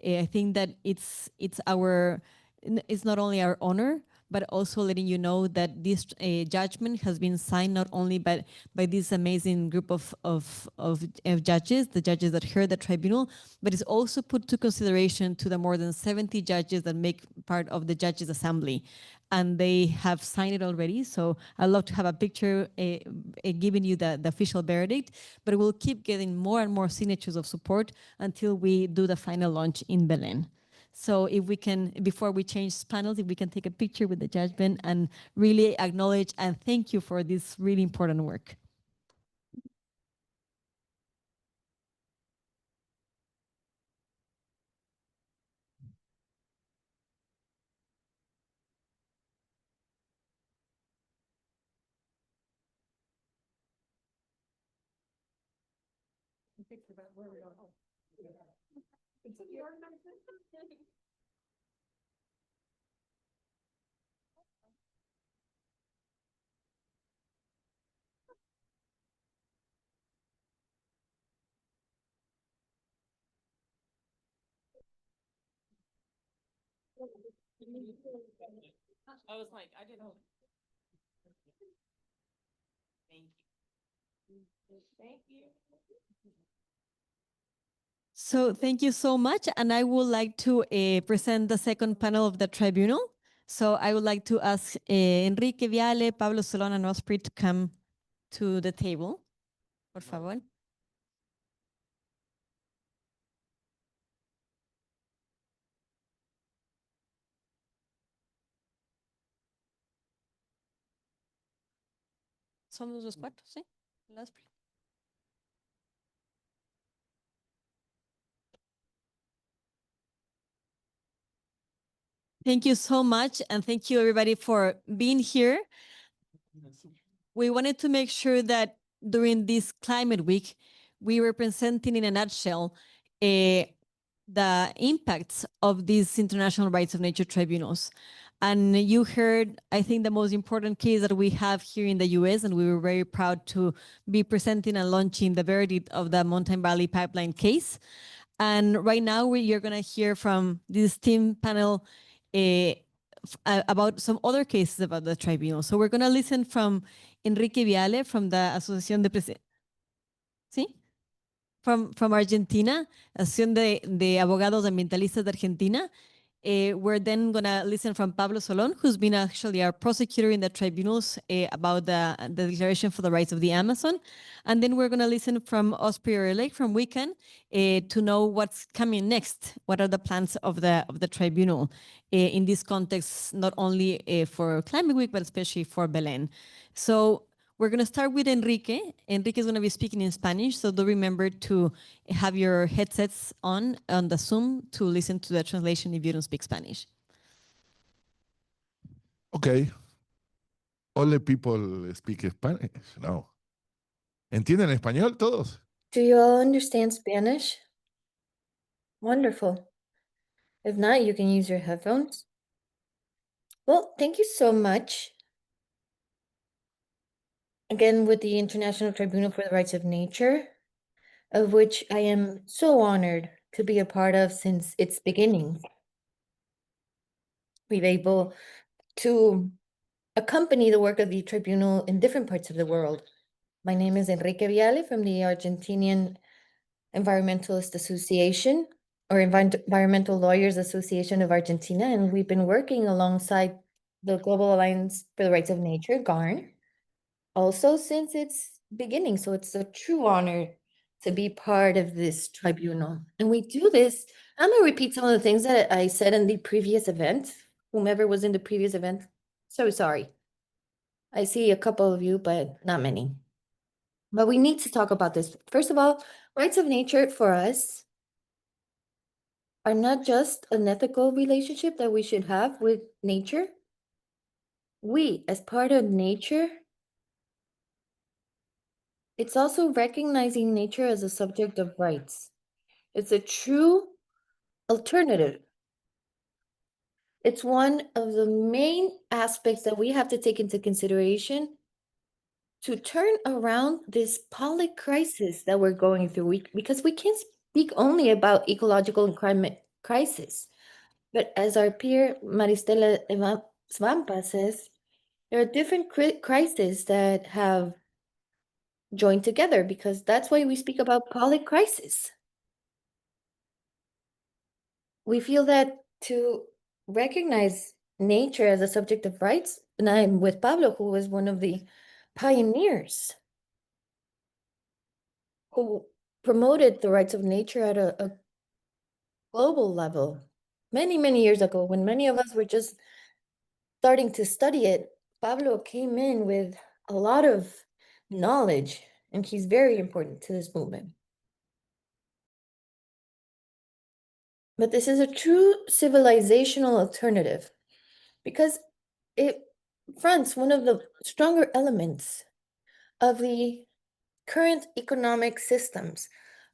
I think that it's not only our honor, but also letting you know that this judgment has been signed not only by this amazing group of judges, the judges that heard the tribunal, but it's also put to consideration to the more than 70 judges that make part of the Judges Assembly. And they have signed it already. So I'd love to have a picture giving you the official verdict, but we'll keep getting more and more signatures of support until we do the final launch in Belém. So if we can, before we change panels, if we can take a picture with the judgment and really acknowledge and thank you for this really important work. I was like, I didn't know. Thank you. Thank you. So thank you so much. And I would like to present the second panel of the tribunal. So I would like to ask Enrique Viale, Pablo Solón, and Osprey to come to the table, por favor. Somos los cuatro, ¿sí? Osprey. Thank you so much, and thank you everybody for being here. We wanted to make sure that during this climate week, we were presenting in a nutshell the impacts of these international rights of nature tribunals. And you heard, I think, the most important case that we have here in the US, and we were very proud to be presenting and launching the verdict of the Mountain Valley Pipeline case. And right now, you're going to hear from this team panel about some other cases about the tribunal. So we're going to listen from Enrique Viale from the Asociación de Presidentes. ¿Sí? From Argentina, Asociación de Abogados Ambientalistas de Argentina. We're then going to listen from Pablo Solon, who's been actually our prosecutor in the tribunals about the Declaration for the Rights of the Amazon. And then we're going to listen from Osprey Lake from Weekend to know what's coming next. What are the plans of the tribunal in this context, not only for Climate Week, but especially for Belen. So we're going to start with Enrique. Enrique is going to be speaking in Spanish, so do remember to have your headsets on the Zoom to listen to the translation if you don't speak Spanish. Okay. All the people speak Spanish. No. ¿Entienden español todos? Do you all understand Spanish? Wonderful. If not, you can use your headphones. Well, thank you so much. Again, with the International Tribunal for the Rights of Nature, of which I am so honored to be a part of since its beginning. We've been able to accompany the work of the tribunal in different parts of the world. My name is Enrique Viale from the Argentinian Environmentalist Association, or Environmental Lawyers Association of Argentina, and we've been working alongside the Global Alliance for the Rights of Nature, GARN, also since its beginning. So it's a true honor to be part of this tribunal. And we do this, I'm gonna repeat some of the things that I said in the previous event, whomever was in the previous event, so sorry. I see a couple of you, but not many. But we need to talk about this. First of all, rights of nature for us are not just an ethical relationship that we should have with nature. We, as part of nature, it's also recognizing nature as a subject of rights. It's a true alternative. It's one of the main aspects that we have to take into consideration to turn around this polycrisis that we're going through. Because we can't speak only about ecological and climate crisis, but as our peer Maristela Svampa says, there are different crises that have joined together, because that's why we speak about polycrisis. We feel that to recognize nature as a subject of rights, and I'm with Pablo, who was one of the pioneers who promoted the rights of nature at a global level many, many years ago, when many of us were just starting to study it. Pablo came in with a lot of knowledge, and he's very important to this movement. But this is a true civilizational alternative, because it fronts one of the stronger elements of the current economic systems,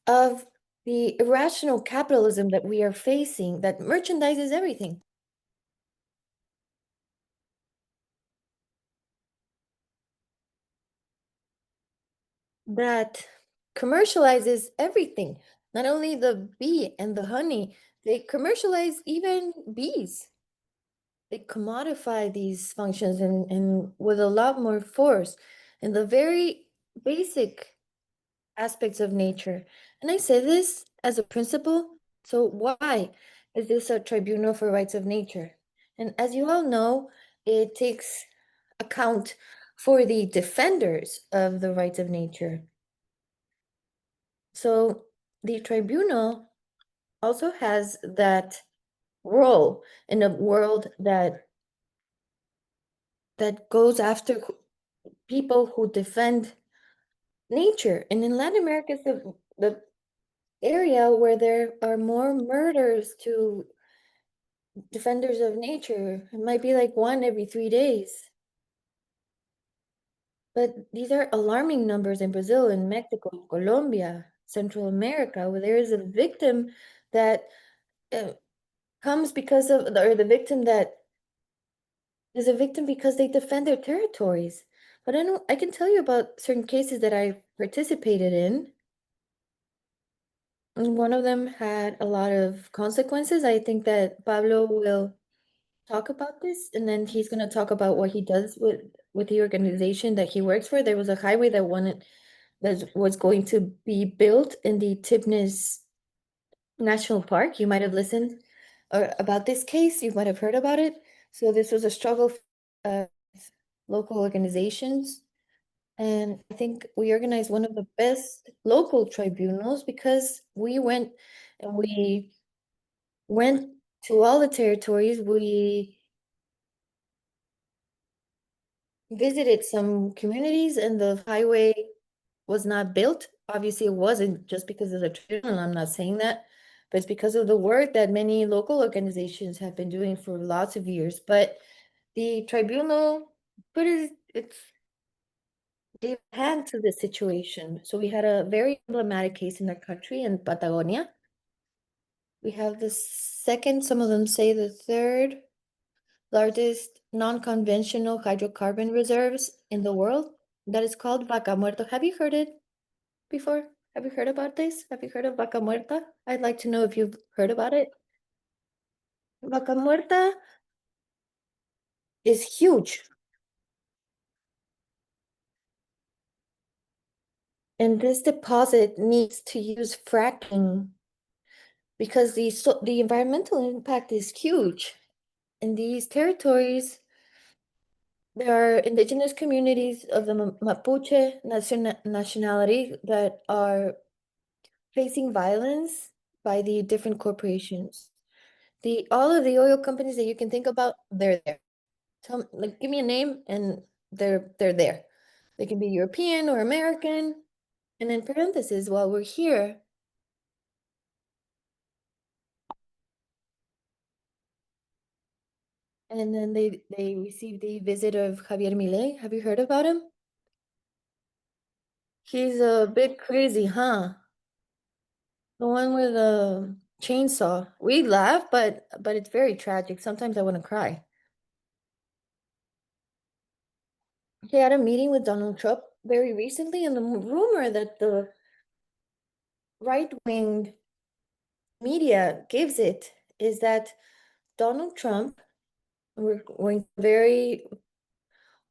of the irrational capitalism that we are facing, that merchandises everything. That commercializes everything, not only the bee and the honey, they commercialize even bees. They commodify these functions and with a lot more force in the very basic aspects of nature. And I say this as a principle. So why is this a tribunal for rights of nature? And as you all know, it takes account for the defenders of the rights of nature. So the tribunal also has that role in a world that goes after people who defend nature. And in Latin America, it's the area where there are more murders to defenders of nature. It might be like 1 every 3 days. But these are alarming numbers in Brazil, in Mexico, Colombia, Central America, where there is a victim that comes because of, or the victim that is a victim because they defend their territories. But I can tell you about certain cases that I participated in. And one of them had a lot of consequences. I think that Pablo will talk about this, and then he's going to talk about what he does with the organization that he works for. There was a highway that was going to be built in the Tibnis National Park. You might have listened about this case. You might have heard about it. So this was a struggle with local organizations. And I think we organized one of the best local tribunals because we went to all the territories. We visited some communities and the highway was not built. Obviously, it wasn't just because of the tribunal. I'm not saying that, but it's because of the work that many local organizations have been doing for lots of years. But the tribunal put its gave a hand to this situation. So we had a very emblematic case in our country in Patagonia. We have the second, some of them say the third largest non-conventional hydrocarbon reserves in the world that is called Vaca Muerta. Have you heard it before? Have you heard about this? Have you heard of Vaca Muerta? I'd like to know if you've heard about it. Vaca Muerta is huge. And this deposit needs to use fracking because the environmental impact is huge. In these territories, there are indigenous communities of the Mapuche nationality that are facing violence by the different corporations. All of the oil companies that you can think about, they're there. Like, give me a name, and they're there. They can be European or American. And in parentheses, while we're here, and then they received the visit of Javier Milei. Have you heard about him? He's a bit crazy, huh? The one with a chainsaw. We laugh, but it's very tragic. Sometimes I want to cry. He had a meeting with Donald Trump very recently, and the rumor that the right-wing media gives it is that Donald Trump, we're going through a very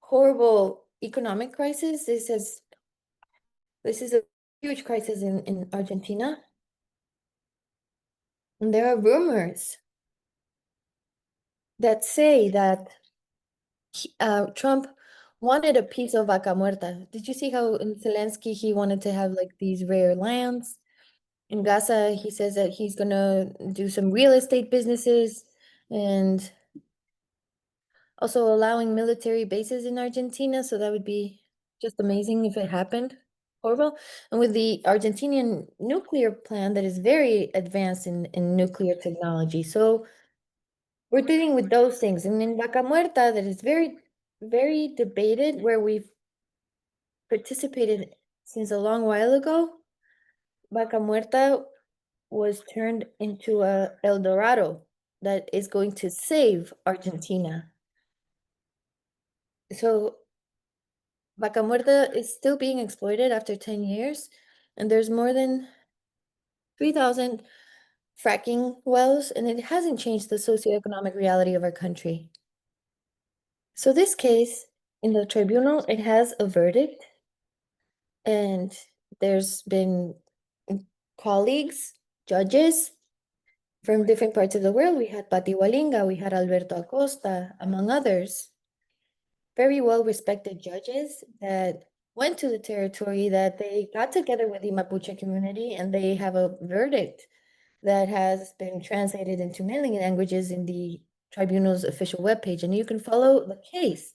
horrible economic crisis. This is a huge crisis in Argentina. And there are rumors that say that Trump wanted a piece of Vaca Muerta. Did you see how in Zelensky he wanted to have like these rare lands? In Gaza, he says that he's gonna do some real estate businesses and also allowing military bases in Argentina. So that would be just amazing if it happened. Horrible. And with the Argentinian nuclear plan that is very advanced in nuclear technology. So we're dealing with those things. And in Vaca Muerta, that is very, very debated, where we've participated since a long while ago. Vaca Muerta was turned into a El Dorado that is going to save Argentina. So Vaca Muerta is still being exploited after 10 years, and there's more than 3,000 fracking wells, and it hasn't changed the socioeconomic reality of our country. So this case in the tribunal, it has a verdict, and there's been colleagues, judges from different parts of the world. We had Pati Walinga, we had Alberto Acosta, among others. Very well-respected judges that went to the territory, that they got together with the Mapuche community, and they have a verdict that has been translated into many languages in the tribunal's official webpage. And you can follow the case,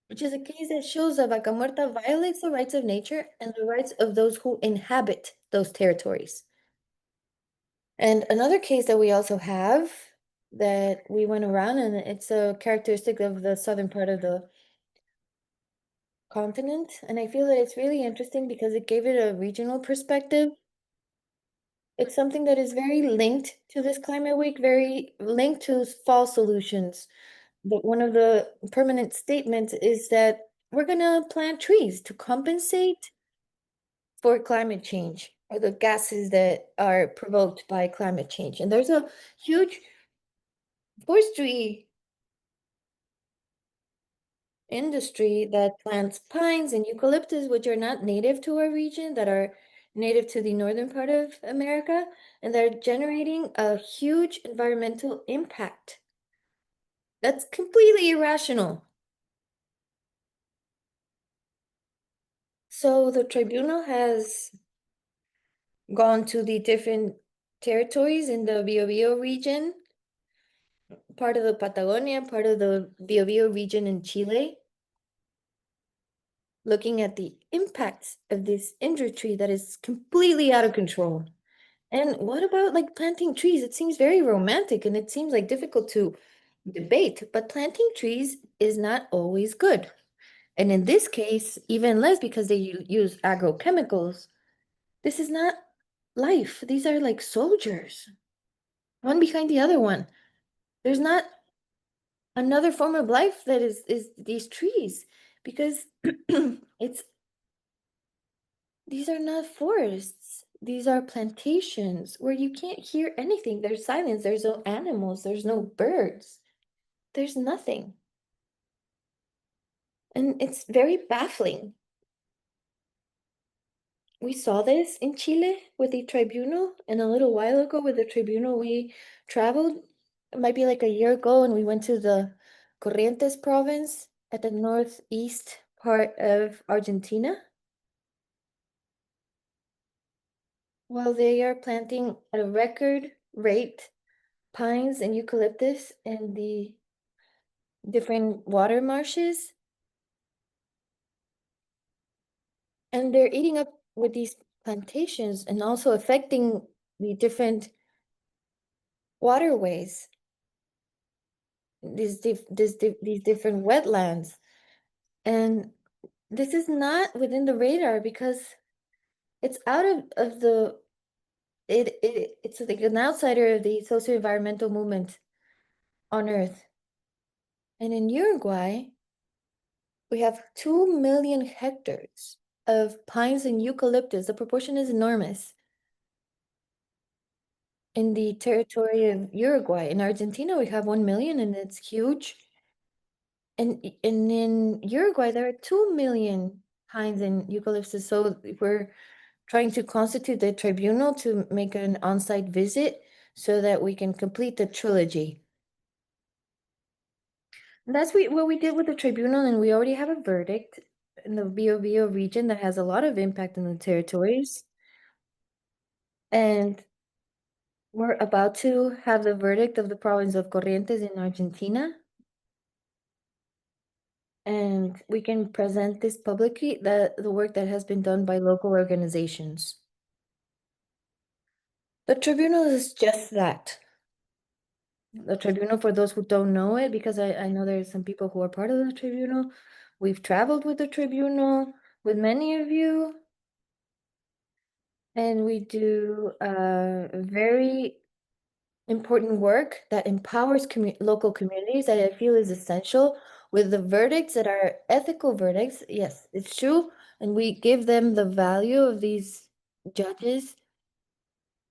which is a case that shows that Vaca Muerta violates the rights of nature and the rights of those who inhabit those territories. And another case that we also have that we went around, and it's a characteristic of the southern part of the continent. And I feel that it's really interesting because it gave it a regional perspective. It's something that is very linked to this climate week, very linked to fall solutions. But one of the permanent statements is that we're gonna plant trees to compensate for climate change, or the gases that are provoked by climate change. And there's a huge forestry industry that plants pines and eucalyptus, which are not native to our region, that are native to the northern part of America, and they're generating a huge environmental impact. That's completely irrational. So the tribunal has gone to the different territories in the Biobío region, part of the Patagonia, part of the Biobío region in Chile, looking at the impacts of this industry that is completely out of control. And what about like planting trees? It seems very romantic and it seems like difficult to debate, but planting trees is not always good. And in this case, even less because they use agrochemicals. This is not life. These are like soldiers, one behind the other one. There's not another form of life that is these trees, because it's these are not forests. These are plantations where you can't hear anything. There's silence. There's no animals. There's no birds. There's nothing. And it's very baffling. We saw this in Chile with the tribunal, and a little while ago with the tribunal, we traveled, it might be like a year ago, and we went to the Corrientes province at the northeast part of Argentina. Well, they are planting at a record rate pines and eucalyptus in the different water marshes. And they're eating up with these plantations and also affecting the different waterways, these different wetlands. And this is not within the radar because it's out of the it's like an outsider of the socio-environmental movement on Earth. And in Uruguay, we have 2 million hectares of pines and eucalyptus. The proportion is enormous in the territory of Uruguay. In Argentina, we have 1 million, and it's huge. And in Uruguay, there are 2 million pines and eucalyptus. So we're trying to constitute the tribunal to make an on-site visit so that we can complete the trilogy. And that's what we did with the tribunal, and we already have a verdict in the Biobío region that has a lot of impact on the territories. And we're about to have the verdict of the province of Corrientes in Argentina. And we can present this publicly, the work that has been done by local organizations. The tribunal is just that. The tribunal, for those who don't know it, because I know there's some people who are part of the tribunal. We've traveled with the tribunal with many of you. And we do very important work that empowers local communities that I feel is essential, with the verdicts that are ethical verdicts. Yes, it's true. And we give them the value of these judges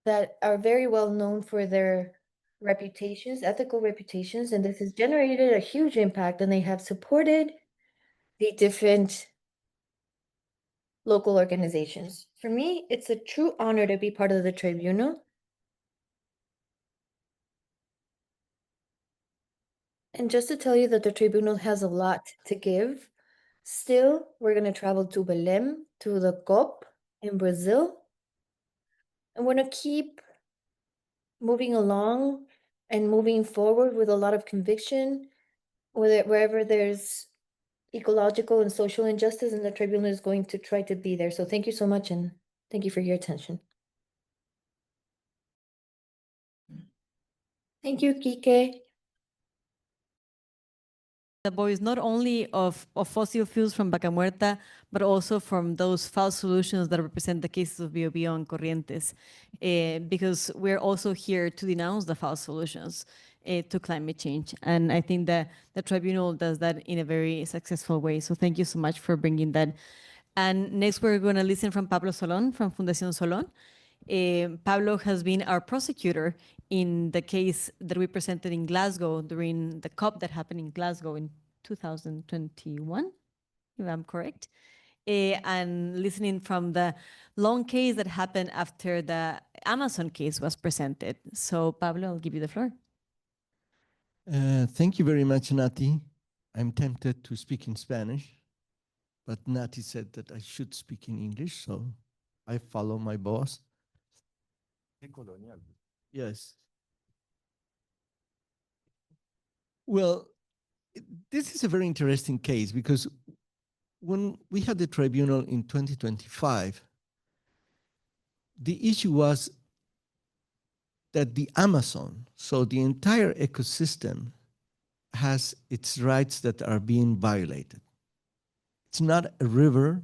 that are very well known for their reputations, ethical reputations. And this has generated a huge impact, and they have supported the different local organizations. For me, it's a true honor to be part of the tribunal. And just to tell you that the tribunal has a lot to give. Still, we're going to travel to Belém, to the COP in Brazil. And we're going to keep moving along and moving forward with a lot of conviction, wherever there's ecological and social injustice, and the tribunal is going to try to be there. So thank you so much, and thank you for your attention. Thank you, Kike. The voice not only of fossil fuels from Vaca Muerta, but also from those false solutions that represent the cases of Biobío and Corrientes, because we're also here to denounce the false solutions to climate change. And I think that the tribunal does that in a very successful way. So thank you so much for bringing that. And next, we're going to listen from Pablo Solón from Fundación Solón. Pablo has been our prosecutor in the case that we presented in Glasgow during the COP that happened in Glasgow in 2021, if I'm correct. and listening from the long case that happened after the Amazon case was presented. So Pablo, I'll give you the floor. Thank you very much, Nati. I'm tempted to speak in Spanish, but Nati said that I should speak in English, so I follow my boss. Yes. Well, this is a very interesting case because when we had the tribunal in 2025, the issue was that the Amazon, so the entire ecosystem, has its rights that are being violated. It's not a river,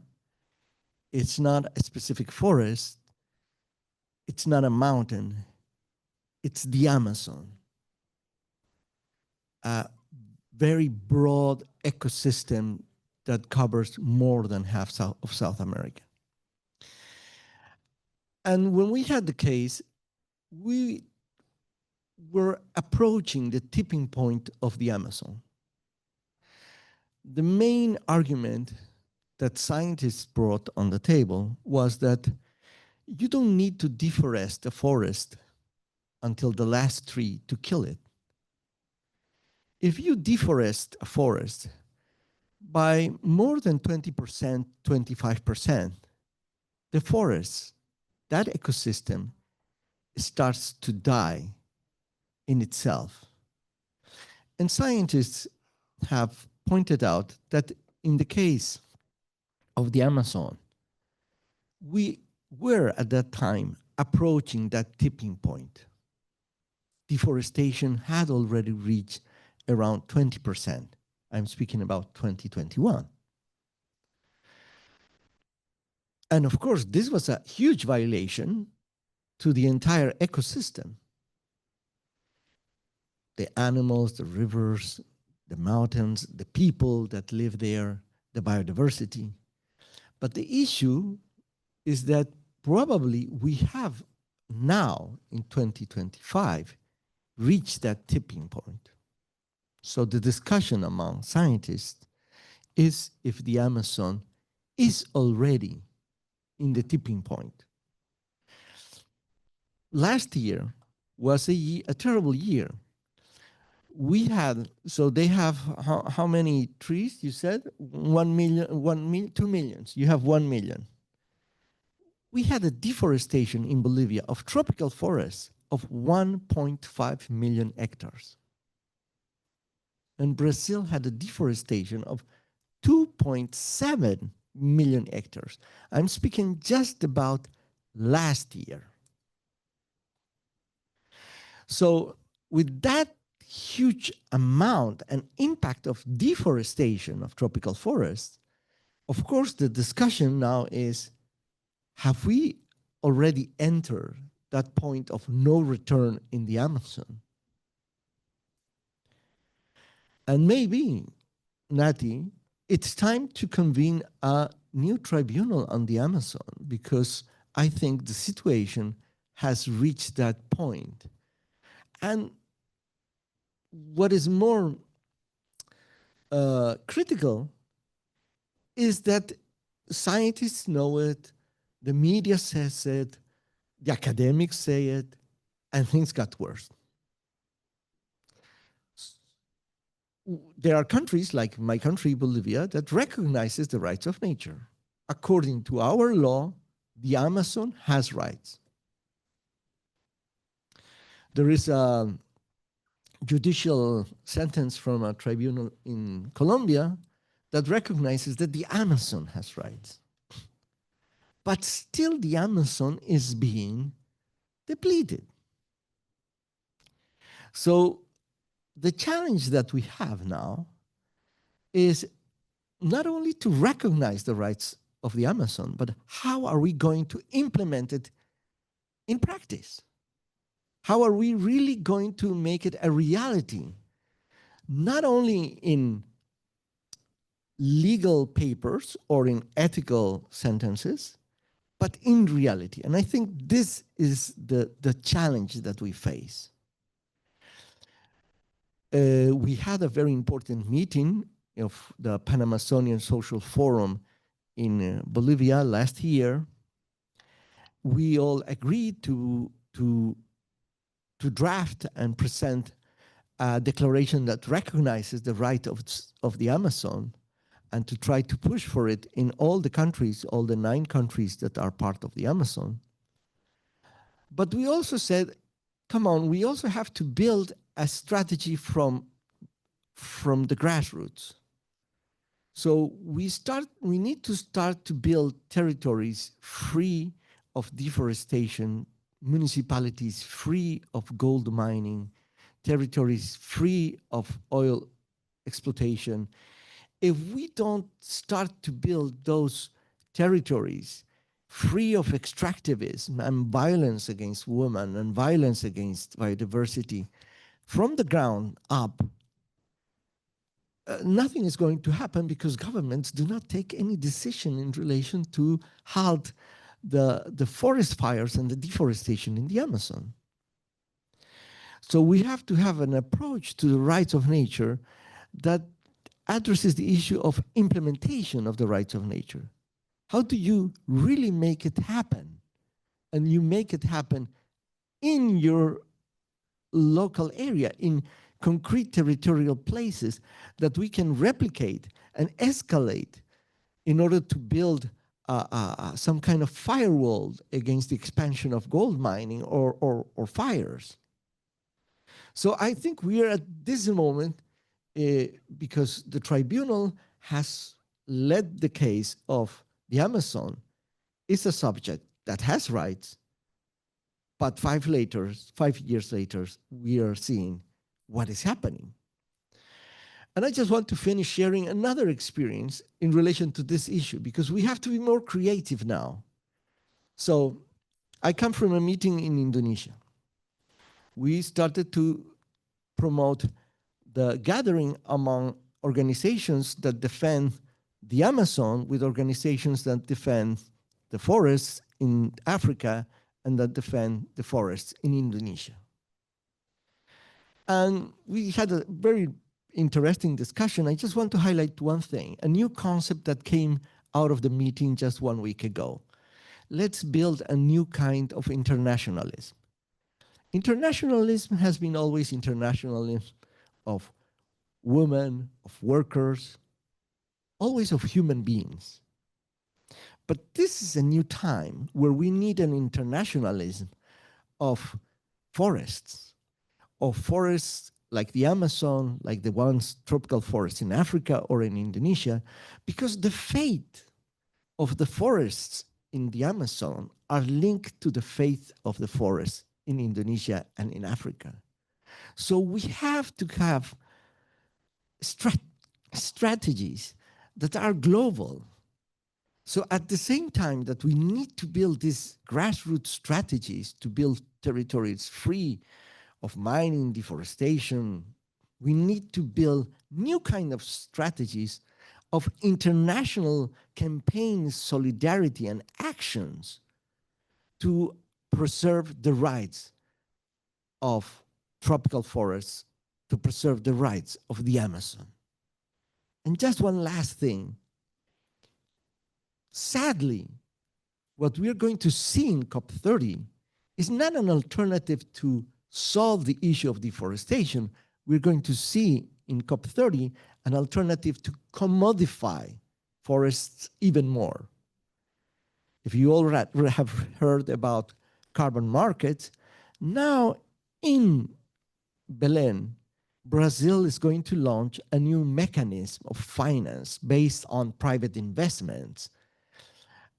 it's not a specific forest, it's not a mountain, it's the Amazon. A very broad ecosystem that covers more than half of South America. And when we had the case, we were approaching the tipping point of the Amazon. The main argument that scientists brought on the table was that you don't need to deforest a forest until the last tree to kill it. If you deforest a forest by more than 20%, 25%, the forest, that ecosystem, starts to die in itself. And scientists have pointed out that in the case of the Amazon, we were at that time approaching that tipping point. Deforestation had already reached around 20%. I'm speaking about 2021. And of course, this was a huge violation to the entire ecosystem. The animals, the rivers, the mountains, the people that live there, the biodiversity. But the issue is that probably we have now in 2025 reached that tipping point. So the discussion among scientists is if the Amazon is already in the tipping point. Last year was a terrible year. We had, so they have how many trees, you said? 1 million, 2 millions. You have 1 million. We had a deforestation in Bolivia of tropical forests of 1.5 million hectares. And Brazil had a deforestation of 2.7 million hectares. I'm speaking just about last year. So with that huge amount and impact of deforestation of tropical forests, of course, the discussion now is, have we already entered that point of no return in the Amazon? And maybe, Nati, it's time to convene a new tribunal on the Amazon because I think the situation has reached that point. And what is more critical is that scientists know it, the media says it, the academics say it, and things got worse. There are countries like my country, Bolivia, that recognizes the rights of nature. According to our law, the Amazon has rights. There is a judicial sentence from a tribunal in Colombia that recognizes that the Amazon has rights. But still the Amazon is being depleted. So the challenge that we have now is not only to recognize the rights of the Amazon, but how are we going to implement it in practice? How are we really going to make it a reality? Not only in legal papers or in ethical sentences, but in reality. And I think this is the challenge that we face. We had a very important meeting of the Pan-Amazonian Social Forum in Bolivia last year, we all agreed to draft and present a declaration that recognizes the right of the Amazon and to try to push for it in all the countries, all the 9 countries that are part of the Amazon. But we also said, come on, we also have to build a strategy from the grassroots. So we need to start to build territories free of deforestation, municipalities free of gold mining, territories free of oil exploitation. If we don't start to build those territories free of extractivism and violence against women and violence against biodiversity from the ground up, nothing is going to happen because governments do not take any decision in relation to halt the forest fires and the deforestation in the Amazon. So we have to have an approach to the rights of nature that addresses the issue of implementation of the rights of nature. How do you really make it happen? And you make it happen in your local area, in concrete territorial places that we can replicate and escalate in order to build some kind of firewall against the expansion of gold mining or fires. So I think we are at this moment because the tribunal has led the case of the Amazon. It's a subject that has rights, but 5 years later, we are seeing what is happening. And I just want to finish sharing another experience in relation to this issue, because we have to be more creative now. So I come from a meeting in Indonesia. We started to promote the gathering among organizations that defend the Amazon with organizations that defend the forests in Africa and that defend the forests in Indonesia. And we had a very interesting discussion. I just want to highlight one thing, a new concept that came out of the meeting just 1 week ago. Let's build a new kind of internationalism. Internationalism has been always internationalism of women, of workers, always of human beings. But this is a new time where we need an internationalism of forests like the Amazon, like the tropical forests in Africa or in Indonesia, because the fate of the forests in the Amazon are linked to the fate of the forests in Indonesia and in Africa. So we have to have strategies that are global. So at the same time that we need to build these grassroots strategies to build territories free of mining, deforestation, we need to build new kind of strategies of international campaigns, solidarity, and actions to preserve the rights of tropical forests, to preserve the rights of the Amazon. And just one last thing. Sadly, what we're going to see in COP30 is not an alternative to solve the issue of deforestation. We're going to see in COP30 an alternative to commodify forests even more. If you all have heard about carbon markets, now in Belém, Brazil is going to launch a new mechanism of finance based on private investments.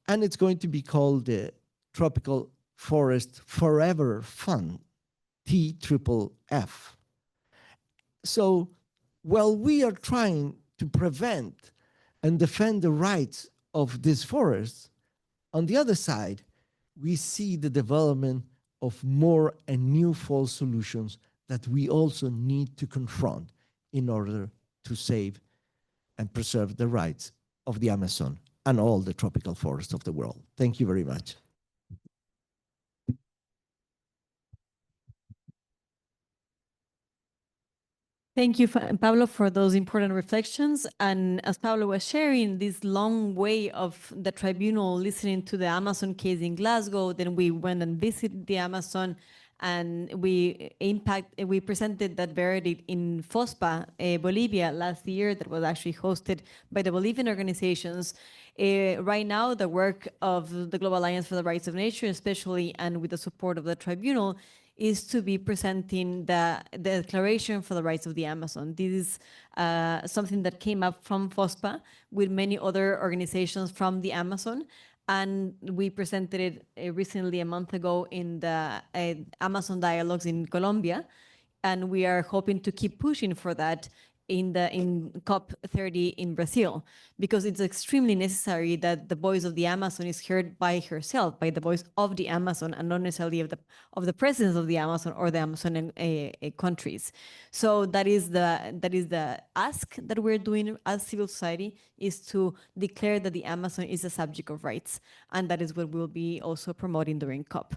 And it's going to be called the Tropical Forest Forever Fund, TFFF. So while we are trying to prevent and defend the rights of these forests, on the other side, we see the development of more and new false solutions that we also need to confront in order to save and preserve the rights of the Amazon and all the tropical forests of the world. Thank you very much. Thank you, Pablo, for those important reflections. And as Pablo was sharing, this long way of the tribunal listening to the Amazon case in Glasgow, then we went and visited the Amazon, and we presented that verdict in FOSPA, Bolivia, last year, that was actually hosted by the Bolivian organizations. Right now, the work of the Global Alliance for the Rights of Nature, especially, and with the support of the tribunal, is to be presenting the Declaration for the Rights of the Amazon. This is something that came up from FOSPA with many other organizations from the Amazon. And we presented it recently, a month ago, in the Amazon Dialogues in Colombia. And we are hoping to keep pushing for that in COP30 in Brazil, because it's extremely necessary that the voice of the Amazon is heard by herself, by the voice of the Amazon, and not necessarily of the presidents of the Amazon or the Amazon countries. So that is the ask that we're doing as civil society, is to declare that the Amazon is a subject of rights, and that is what we'll be also promoting during COP.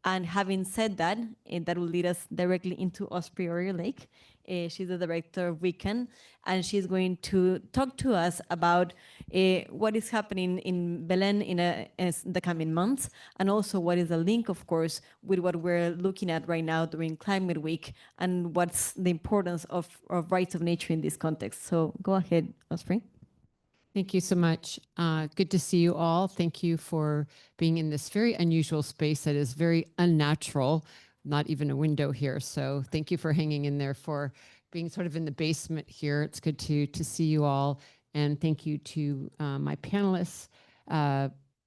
And having said that, that will lead us directly into Osprey Lake. She's the director of WICAN, and she's going to talk to us about what is happening in Belen in the coming months, and also what is the link, of course, with what we're looking at right now during Climate Week, and what's the importance of rights of nature in this context. So go ahead, Osprey. Thank you so much. Good to see you all. Thank you for being in this very unusual space that is very unnatural, not even a window here. So thank you for hanging in there, for being sort of in the basement here. It's good to see you all. And thank you to my panelists.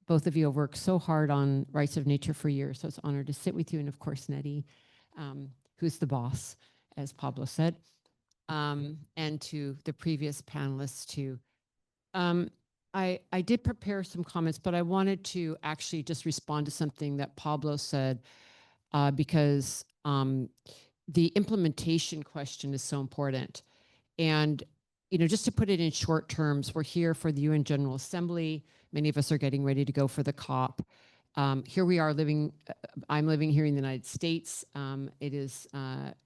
Both of you have worked so hard on rights of nature for years, so it's an honor to sit with you. And of course, Nettie, who's the boss, as Pablo said, and to the previous panelists too. I did prepare some comments, but I wanted to actually just respond to something that Pablo said, because the implementation question is so important. And, just to put it in short terms, we're here for the UN General Assembly. Many of us are getting ready to go for the COP. Here we are I'm living here in the United States. It is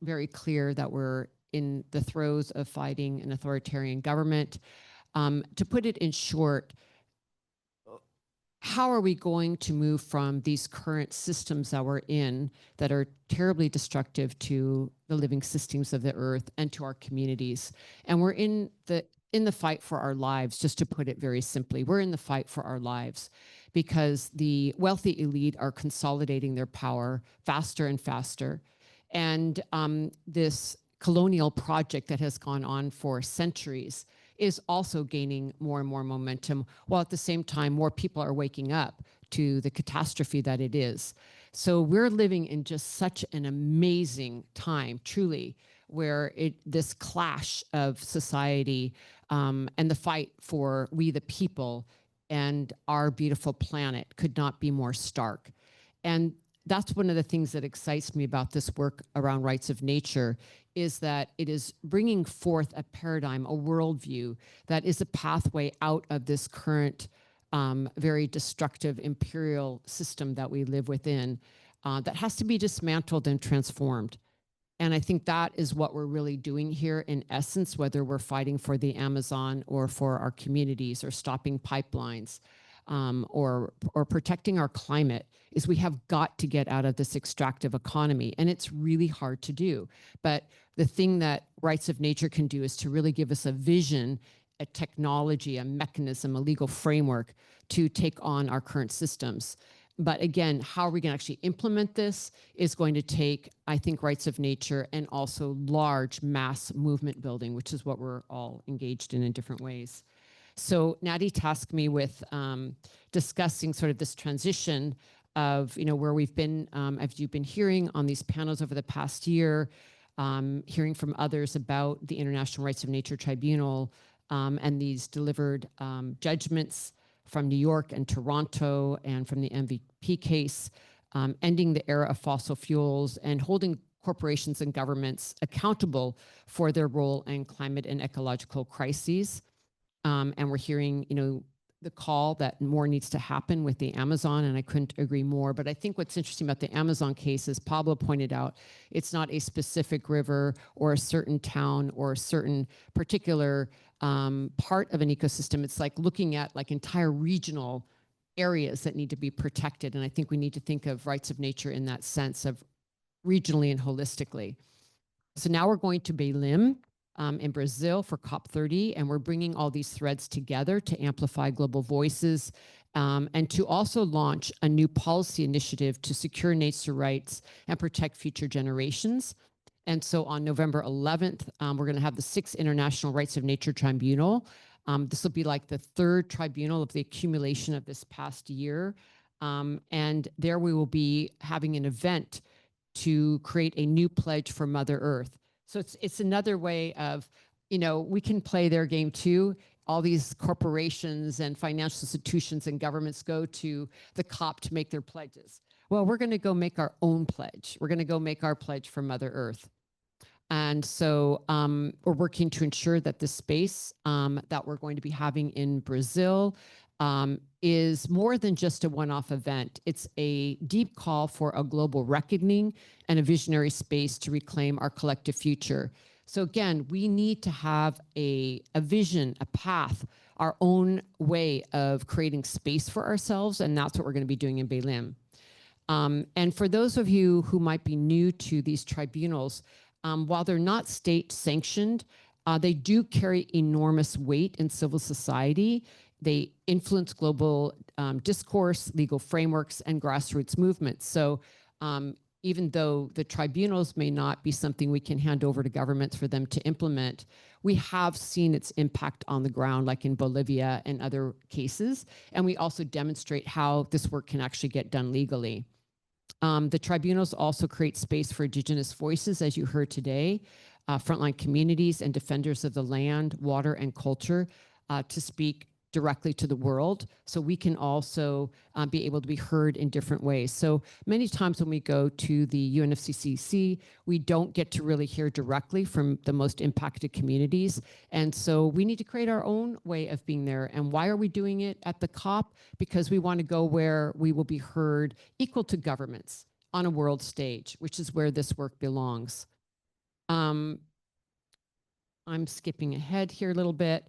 very clear that we're in the throes of fighting an authoritarian government. To put it in short, how are we going to move from these current systems that we're in that are terribly destructive to the living systems of the earth and to our communities? And we're in the fight for our lives, just to put it very simply. We're in the fight for our lives because the wealthy elite are consolidating their power faster and faster. And this colonial project that has gone on for centuries is also gaining more and more momentum, while at the same time, more people are waking up to the catastrophe that it is. So we're living in just such an amazing time, truly, where this clash of society and the fight for we the people and our beautiful planet could not be more stark. And that's one of the things that excites me about this work around rights of nature, is that it is bringing forth a paradigm, a worldview that is a pathway out of this current very destructive imperial system that we live within, that has to be dismantled and transformed. And I think that is what we're really doing here in essence, whether we're fighting for the Amazon or for our communities or stopping pipelines, or protecting our climate, is we have got to get out of this extractive economy. And it's really hard to do. But the thing that rights of nature can do is to really give us a vision, a technology, a mechanism, a legal framework to take on our current systems. But again, how are we going to actually implement this is going to take, I think, rights of nature and also large mass movement building, which is what we're all engaged in different ways. So Natty tasked me with discussing sort of this transition of, where we've been, as you've been hearing on these panels over the past year, hearing from others about the International Rights of Nature Tribunal and these delivered judgments from New York and Toronto and from the MVP case, ending the era of fossil fuels and holding corporations and governments accountable for their role in climate and ecological crises. And we're hearing, the call that more needs to happen with the Amazon, and I couldn't agree more. But I think what's interesting about the Amazon case, as Pablo pointed out, it's not a specific river or a certain town or a certain particular part of an ecosystem. It's like looking at like entire regional areas that need to be protected. And I think we need to think of rights of nature in that sense of regionally and holistically. So now we're going to Belém in Brazil for COP30, and we're bringing all these threads together to amplify global voices and to also launch a new policy initiative to secure nature rights and protect future generations. And so on November 11th, we're going to have the 6th International Rights of Nature Tribunal. This will be like the 3rd tribunal of the accumulation of this past year. And there we will be having an event to create a new pledge for Mother Earth. So it's another way of, you know, we can play their game too. All these corporations and financial institutions and governments go to the COP to make their pledges. Well, we're going to go make our own pledge. We're going to go make our pledge for Mother Earth. And so we're working to ensure that the space that we're going to be having in Brazil is more than just a one-off event. It's a deep call for a global reckoning and a visionary space to reclaim our collective future. So again, we need to have a vision, a path, our own way of creating space for ourselves, and that's what we're going to be doing in Belém. And for those of you who might be new to these tribunals, while they're not state sanctioned, they do carry enormous weight in civil society. They influence global discourse, legal frameworks, and grassroots movements. So even though the tribunals may not be something we can hand over to governments for them to implement, we have seen its impact on the ground, like in Bolivia and other cases. And we also demonstrate how this work can actually get done legally. The tribunals also create space for Indigenous voices, as you heard today, frontline communities and defenders of the land, water, and culture to speak directly to the world, so we can also be able to be heard in different ways. So many times when we go to the UNFCCC, we don't get to really hear directly from the most impacted communities. And so we need to create our own way of being there. And why are we doing it at the COP? Because we want to go where we will be heard equal to governments on a world stage, which is where this work belongs. I'm skipping ahead here a little bit.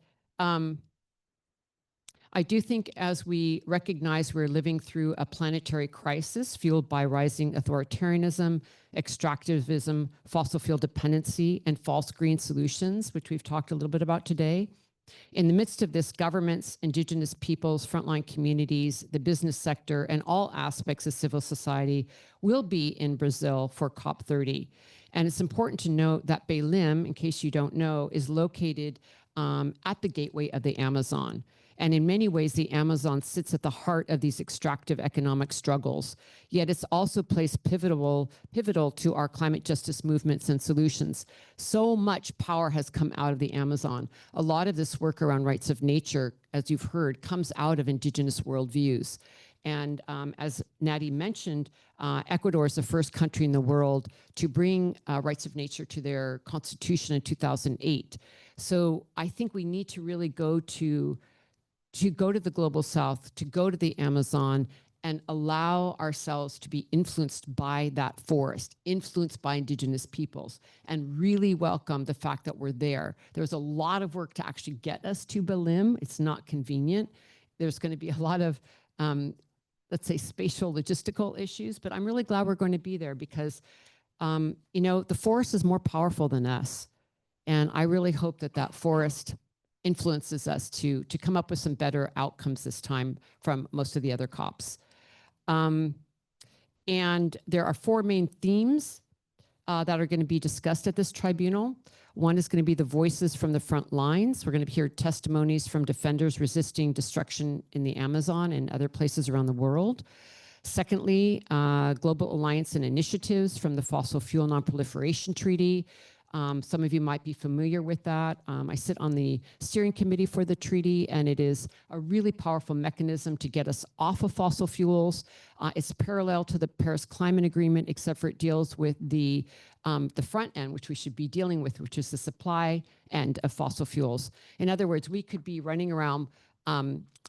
I do think as we recognize we're living through a planetary crisis fueled by rising authoritarianism, extractivism, fossil fuel dependency, and false green solutions, which we've talked a little bit about today. In the midst of this, governments, Indigenous peoples, frontline communities, the business sector, and all aspects of civil society will be in Brazil for COP30. And it's important to note that Belém, in case you don't know, is located at the gateway of the Amazon. And in many ways, the Amazon sits at the heart of these extractive economic struggles. Yet it's also placed pivotal to our climate justice movements and solutions. So much power has come out of the Amazon. A lot of this work around rights of nature, as you've heard, comes out of Indigenous worldviews. And as Natty mentioned, Ecuador is the first country in the world to bring rights of nature to their constitution in 2008. So I think we need to really go to the global south, to go to the Amazon, and allow ourselves to be influenced by that forest, influenced by Indigenous peoples, and really welcome the fact that we're there. There's a lot of work to actually get us to Belém. It's not convenient. There's going to be a lot of, let's say, spatial logistical issues, but I'm really glad we're going to be there because, you know, the forest is more powerful than us. And I really hope that that forest influences us to come up with some better outcomes this time from most of the other COPs. And there are 4 main themes that are going to be discussed at this tribunal. One is going to be the voices from the front lines. We're going to hear testimonies from defenders resisting destruction in the Amazon and other places around the world. Secondly, global alliance and initiatives from the Fossil Fuel Non-Proliferation Treaty. Some of you might be familiar with that. I sit on the steering committee for the treaty, and it is a really powerful mechanism to get us off of fossil fuels. It's parallel to the Paris Climate Agreement, except for it deals with the front end, which we should be dealing with, which is the supply end of fossil fuels. In other words, we could be running around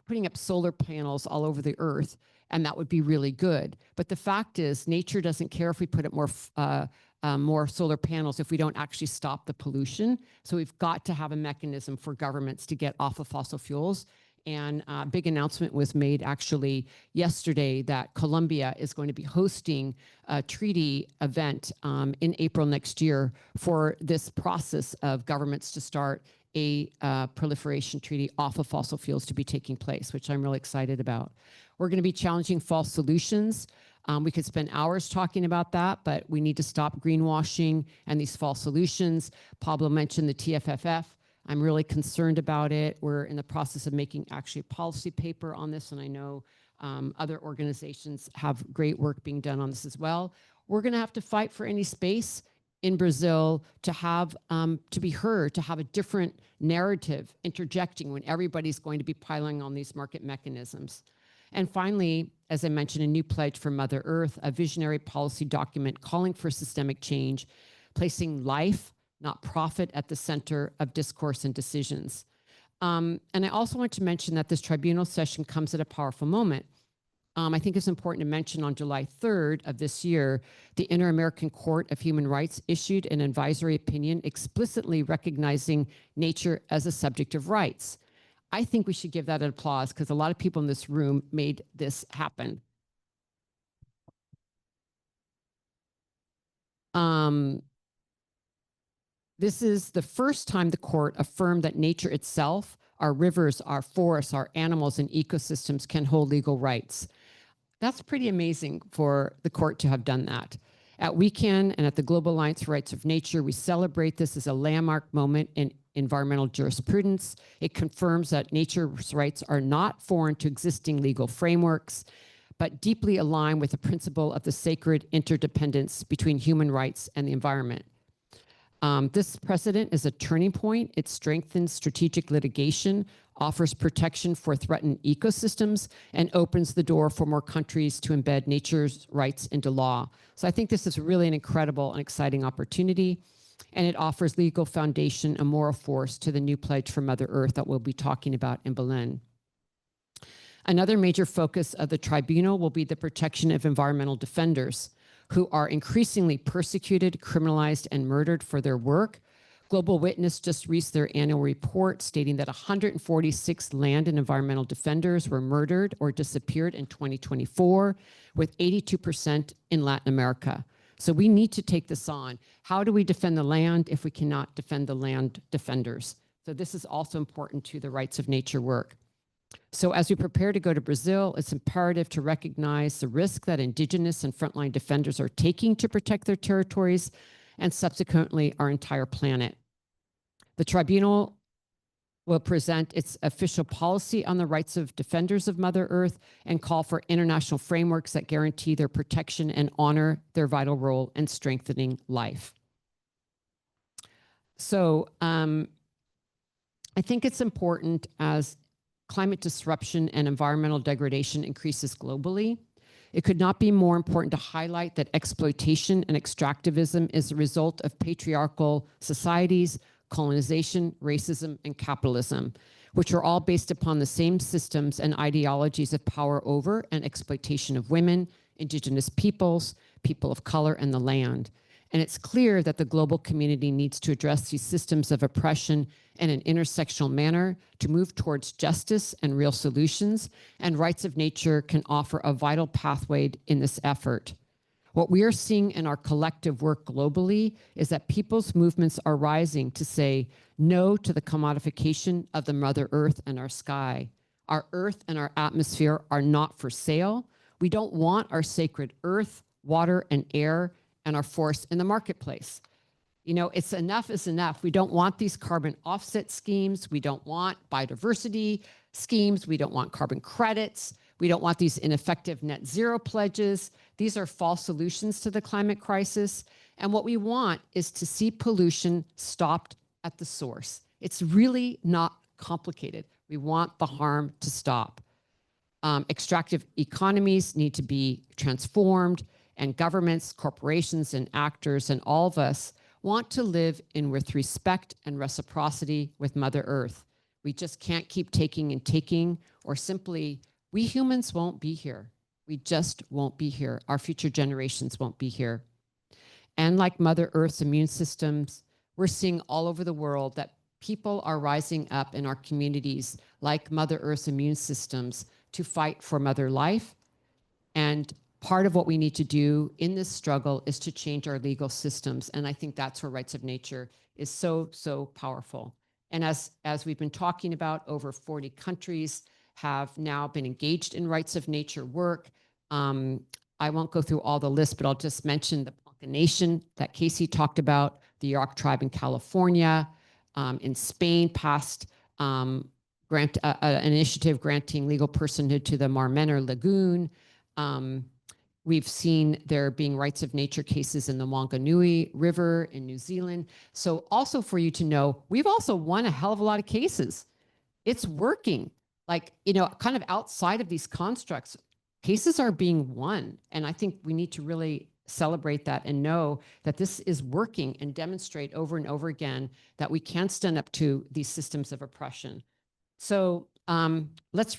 putting up solar panels all over the earth, and that would be really good. But the fact is, nature doesn't care if we put up more solar panels if we don't actually stop the pollution. So we've got to have a mechanism for governments to get off of fossil fuels. And a big announcement was made actually yesterday that Colombia is going to be hosting a treaty event in April next year for this process of governments to start a proliferation treaty off of fossil fuels to be taking place, which I'm really excited about. We're going to be challenging false solutions. We could spend hours talking about that, but we need to stop greenwashing and these false solutions. Pablo mentioned the TFFF. I'm really concerned about it. We're in the process of making actually a policy paper on this, and I know other organizations have great work being done on this as well. We're going to have to fight for any space in Brazil to have to be heard, to have a different narrative interjecting when everybody's going to be piling on these market mechanisms. And finally, as I mentioned, a new pledge for Mother Earth, a visionary policy document calling for systemic change, placing life, not profit, at the center of discourse and decisions. And I also want to mention that this tribunal session comes at a powerful moment. I think it's important to mention on July 3rd of this year, the Inter-American Court of Human Rights issued an advisory opinion explicitly recognizing nature as a subject of rights. I think we should give that an applause because a lot of people in this room made this happen. This is the first time the court affirmed that nature itself, our rivers, our forests, our animals, and ecosystems can hold legal rights. That's pretty amazing for the court to have done that. At WECAN and at the Global Alliance for Rights of Nature, we celebrate this as a landmark moment in environmental jurisprudence. It confirms that nature's rights are not foreign to existing legal frameworks, but deeply aligned with the principle of the sacred interdependence between human rights and the environment. This precedent is a turning point. It strengthens strategic litigation, offers protection for threatened ecosystems, and opens the door for more countries to embed nature's rights into law. So I think this is really an incredible and exciting opportunity, and it offers legal foundation and moral force to the new pledge for Mother Earth that we'll be talking about in Berlin. Another major focus of the tribunal will be the protection of environmental defenders who are increasingly persecuted, criminalized, and murdered for their work. Global Witness just released their annual report stating that 146 land and environmental defenders were murdered or disappeared in 2024, with 82% in Latin America. So we need to take this on. How do we defend the land if we cannot defend the land defenders? So this is also important to the rights of nature work. So as we prepare to go to Brazil, it's imperative to recognize the risk that indigenous and frontline defenders are taking to protect their territories and subsequently our entire planet. The tribunal will present its official policy on the rights of defenders of Mother Earth and call for international frameworks that guarantee their protection and honor their vital role in strengthening life. So I think it's important as climate disruption and environmental degradation increases globally. It could not be more important to highlight that exploitation and extractivism is a result of patriarchal societies, colonization, racism, and capitalism, which are all based upon the same systems and ideologies of power over and exploitation of women, indigenous peoples, people of color, and the land. And it's clear that the global community needs to address these systems of oppression in an intersectional manner to move towards justice and real solutions, and Rights of Nature can offer a vital pathway in this effort. What we are seeing in our collective work globally is that people's movements are rising to say no to the commodification of the Mother Earth and our sky. Our earth and our atmosphere are not for sale. We don't want our sacred earth, water, and air and our forests in the marketplace. You know, it's enough is enough. We don't want these carbon offset schemes. We don't want biodiversity schemes. We don't want carbon credits. We don't want these ineffective net zero pledges. These are false solutions to the climate crisis. And what we want is to see pollution stopped at the source. It's really not complicated. We want the harm to stop. Extractive economies need to be transformed, and governments, corporations, and actors, and all of us want to live with respect and reciprocity with Mother Earth. We just can't keep taking and taking, or simply, we humans won't be here. We just won't be here. Our future generations won't be here. And like Mother Earth's immune systems, we're seeing all over the world that people are rising up in our communities like Mother Earth's immune systems to fight for mother life. And part of what we need to do in this struggle is to change our legal systems. And I think that's where Rights of Nature is so, so powerful. And as we've been talking about, over 40 countries have now been engaged in Rights of Nature work. I won't go through all the lists, but I'll just mention the Ponca Nation that Casey talked about, the Yurok tribe in California, in Spain passed an initiative granting legal personhood to the Marmena Lagoon. We've seen there being Rights of Nature cases in the Wanganui River in New Zealand. So also for you to know, we've also won a hell of a lot of cases. It's working. Like, you know, kind of outside of these constructs, cases are being won. And I think we need to really celebrate that and know that this is working and demonstrate over and over again that we can stand up to these systems of oppression. So let's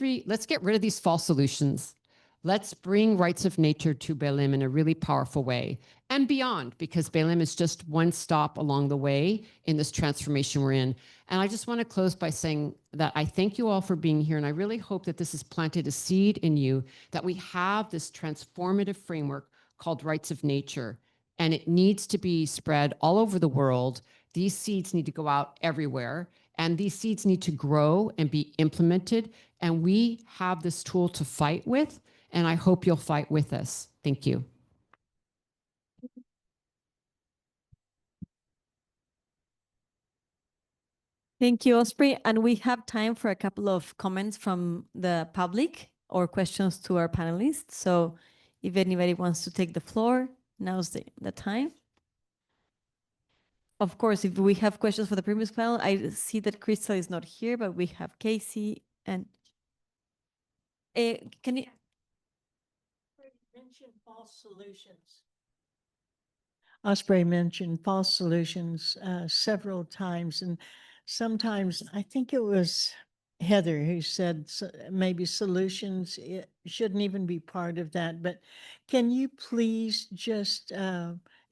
get rid of these false solutions. Let's bring Rights of Nature to Belém in a really powerful way and beyond, because Belém is just one stop along the way in this transformation we're in. And I just want to close by saying that I thank you all for being here. And I really hope that this has planted a seed in you, that we have this transformative framework called Rights of Nature. And it needs to be spread all over the world. These seeds need to go out everywhere. And these seeds need to grow and be implemented. And we have this tool to fight with. And I hope you'll fight with us. Thank you. Thank you, Osprey. And we have time for a couple of comments from the public or questions to our panelists. So if anybody wants to take the floor, now's the time. Of course, if we have questions for the previous panel, I see that Crystal is not here, but we have Casey and can you mention false solutions? Osprey mentioned false solutions several times, and sometimes I think it was Heather who said maybe solutions shouldn't even be part of that. But can you please just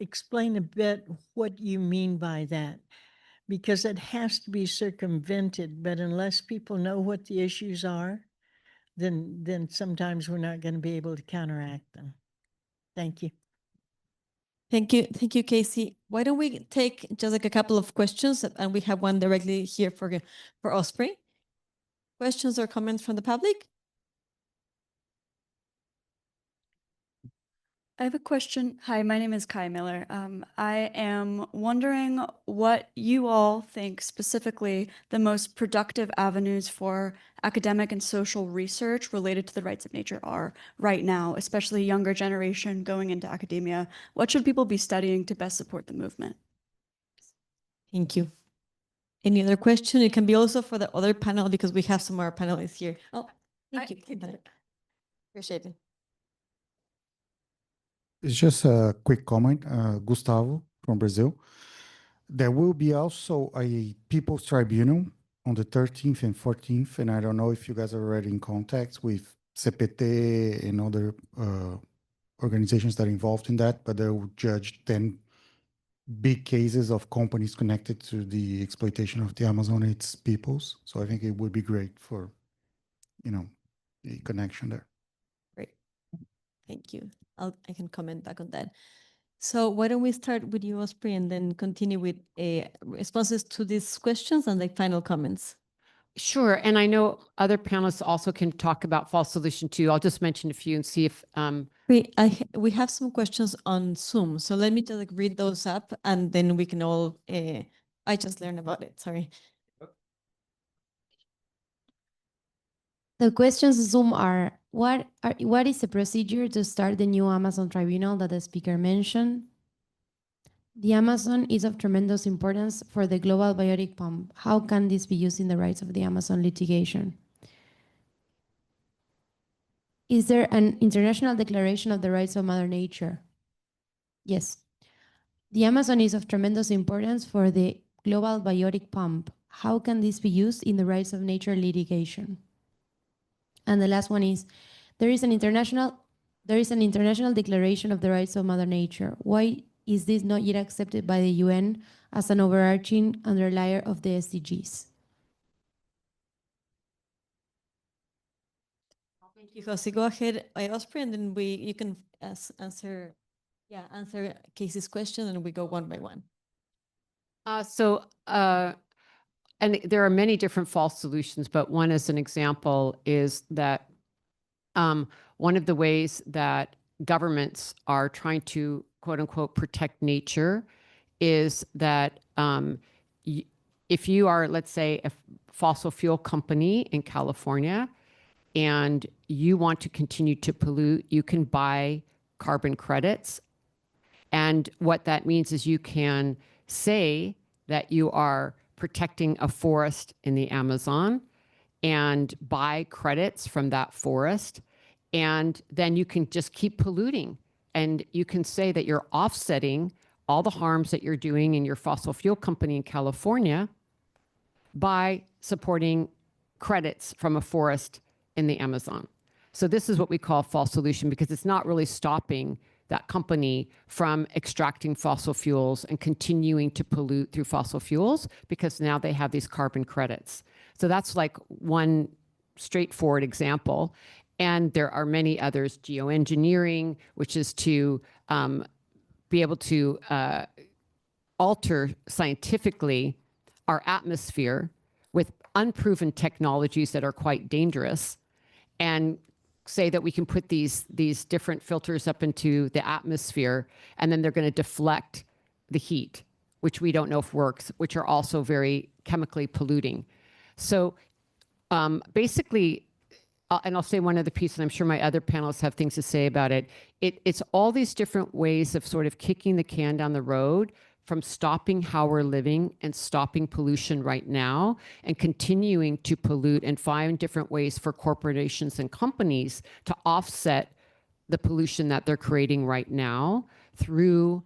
explain a bit what you mean by that? Because it has to be circumvented, but unless people know what the issues are, then sometimes we're not going to be able to counteract them. Thank you. Thank you, Casey. Why don't we take just like a couple of questions, and we have one directly here for Osprey. Questions or comments from the public? I have a question. Hi, my name is Kai Miller. I am wondering what you all think specifically the most productive avenues for academic and social research related to the rights of nature are right now, especially younger generation going into academia. What should people be studying to best support the movement? Thank you. Any other question? It can be also for the other panel because we have some more panelists here. Oh, thank you. Appreciate it. It's just a quick comment, Gustavo from Brazil. There will be also a People's Tribunal on the 13th and 14th, and I don't know if you guys are already in contact with CPT and other organizations that are involved in that, but they will judge 10 big cases of companies connected to the exploitation of the Amazon and its peoples. So I think it would be great for, the connection there. Great. Thank you. I can comment back on that. So why don't we start with you, Osprey, and then continue with responses to these questions and the final comments. Sure. And I know other panelists also can talk about false solution too. I'll just mention a few and see if we have some questions on Zoom. So let me just read those up and then we can all I just learned about it. Sorry. The questions in Zoom are what is the procedure to start the new Amazon tribunal that the speaker mentioned? The Amazon is of tremendous importance for the global biotic pump. How can this be used in the rights of the Amazon litigation? Is there an international declaration of the rights of Mother Nature? Yes. The Amazon is of tremendous importance for the global biotic pump. how can this be used in the rights of nature litigation? And the last one is, there is an international declaration of the rights of Mother Nature. Why is this not yet accepted by the UN as an overarching underlier of the SDGs? Thank you, Jose. Go ahead, Osprey, and then you can answer Casey's question, and we go one by one. And there are many different false solutions, but one as an example is that one of the ways that governments are trying to, quote unquote, protect nature is that if you are, let's say, a fossil fuel company in California and you want to continue to pollute, you can buy carbon credits. And what that means is you can say that you are protecting a forest in the Amazon and buy credits from that forest. And then you can just keep polluting. And you can say that you're offsetting all the harms that you're doing in your fossil fuel company in California by supporting credits from a forest in the Amazon. So this is what we call false solution, because it's not really stopping that company from extracting fossil fuels and continuing to pollute through fossil fuels, because now they have these carbon credits. So that's like one straightforward example. And there are many others, geoengineering, which is to be able to alter scientifically our atmosphere with unproven technologies that are quite dangerous, and say that we can put these different filters up into the atmosphere, and then they're going to deflect the heat, which we don't know if works, which are also very chemically polluting. So basically, and I'll say one other piece, and I'm sure my other panelists have things to say about it. It's all these different ways of sort of kicking the can down the road from stopping how we're living and stopping pollution right now and continuing to pollute, and find different ways for corporations and companies to offset the pollution that they're creating right now through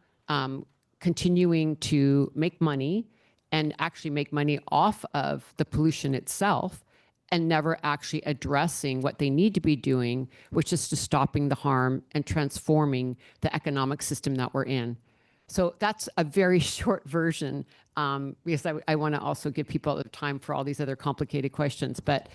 continuing to make money and actually make money off of the pollution itself, and never actually addressing what they need to be doing, which is to stopping the harm and transforming the economic system that we're in. So that's a very short version, because I want to also give people the time for all these other complicated questions. But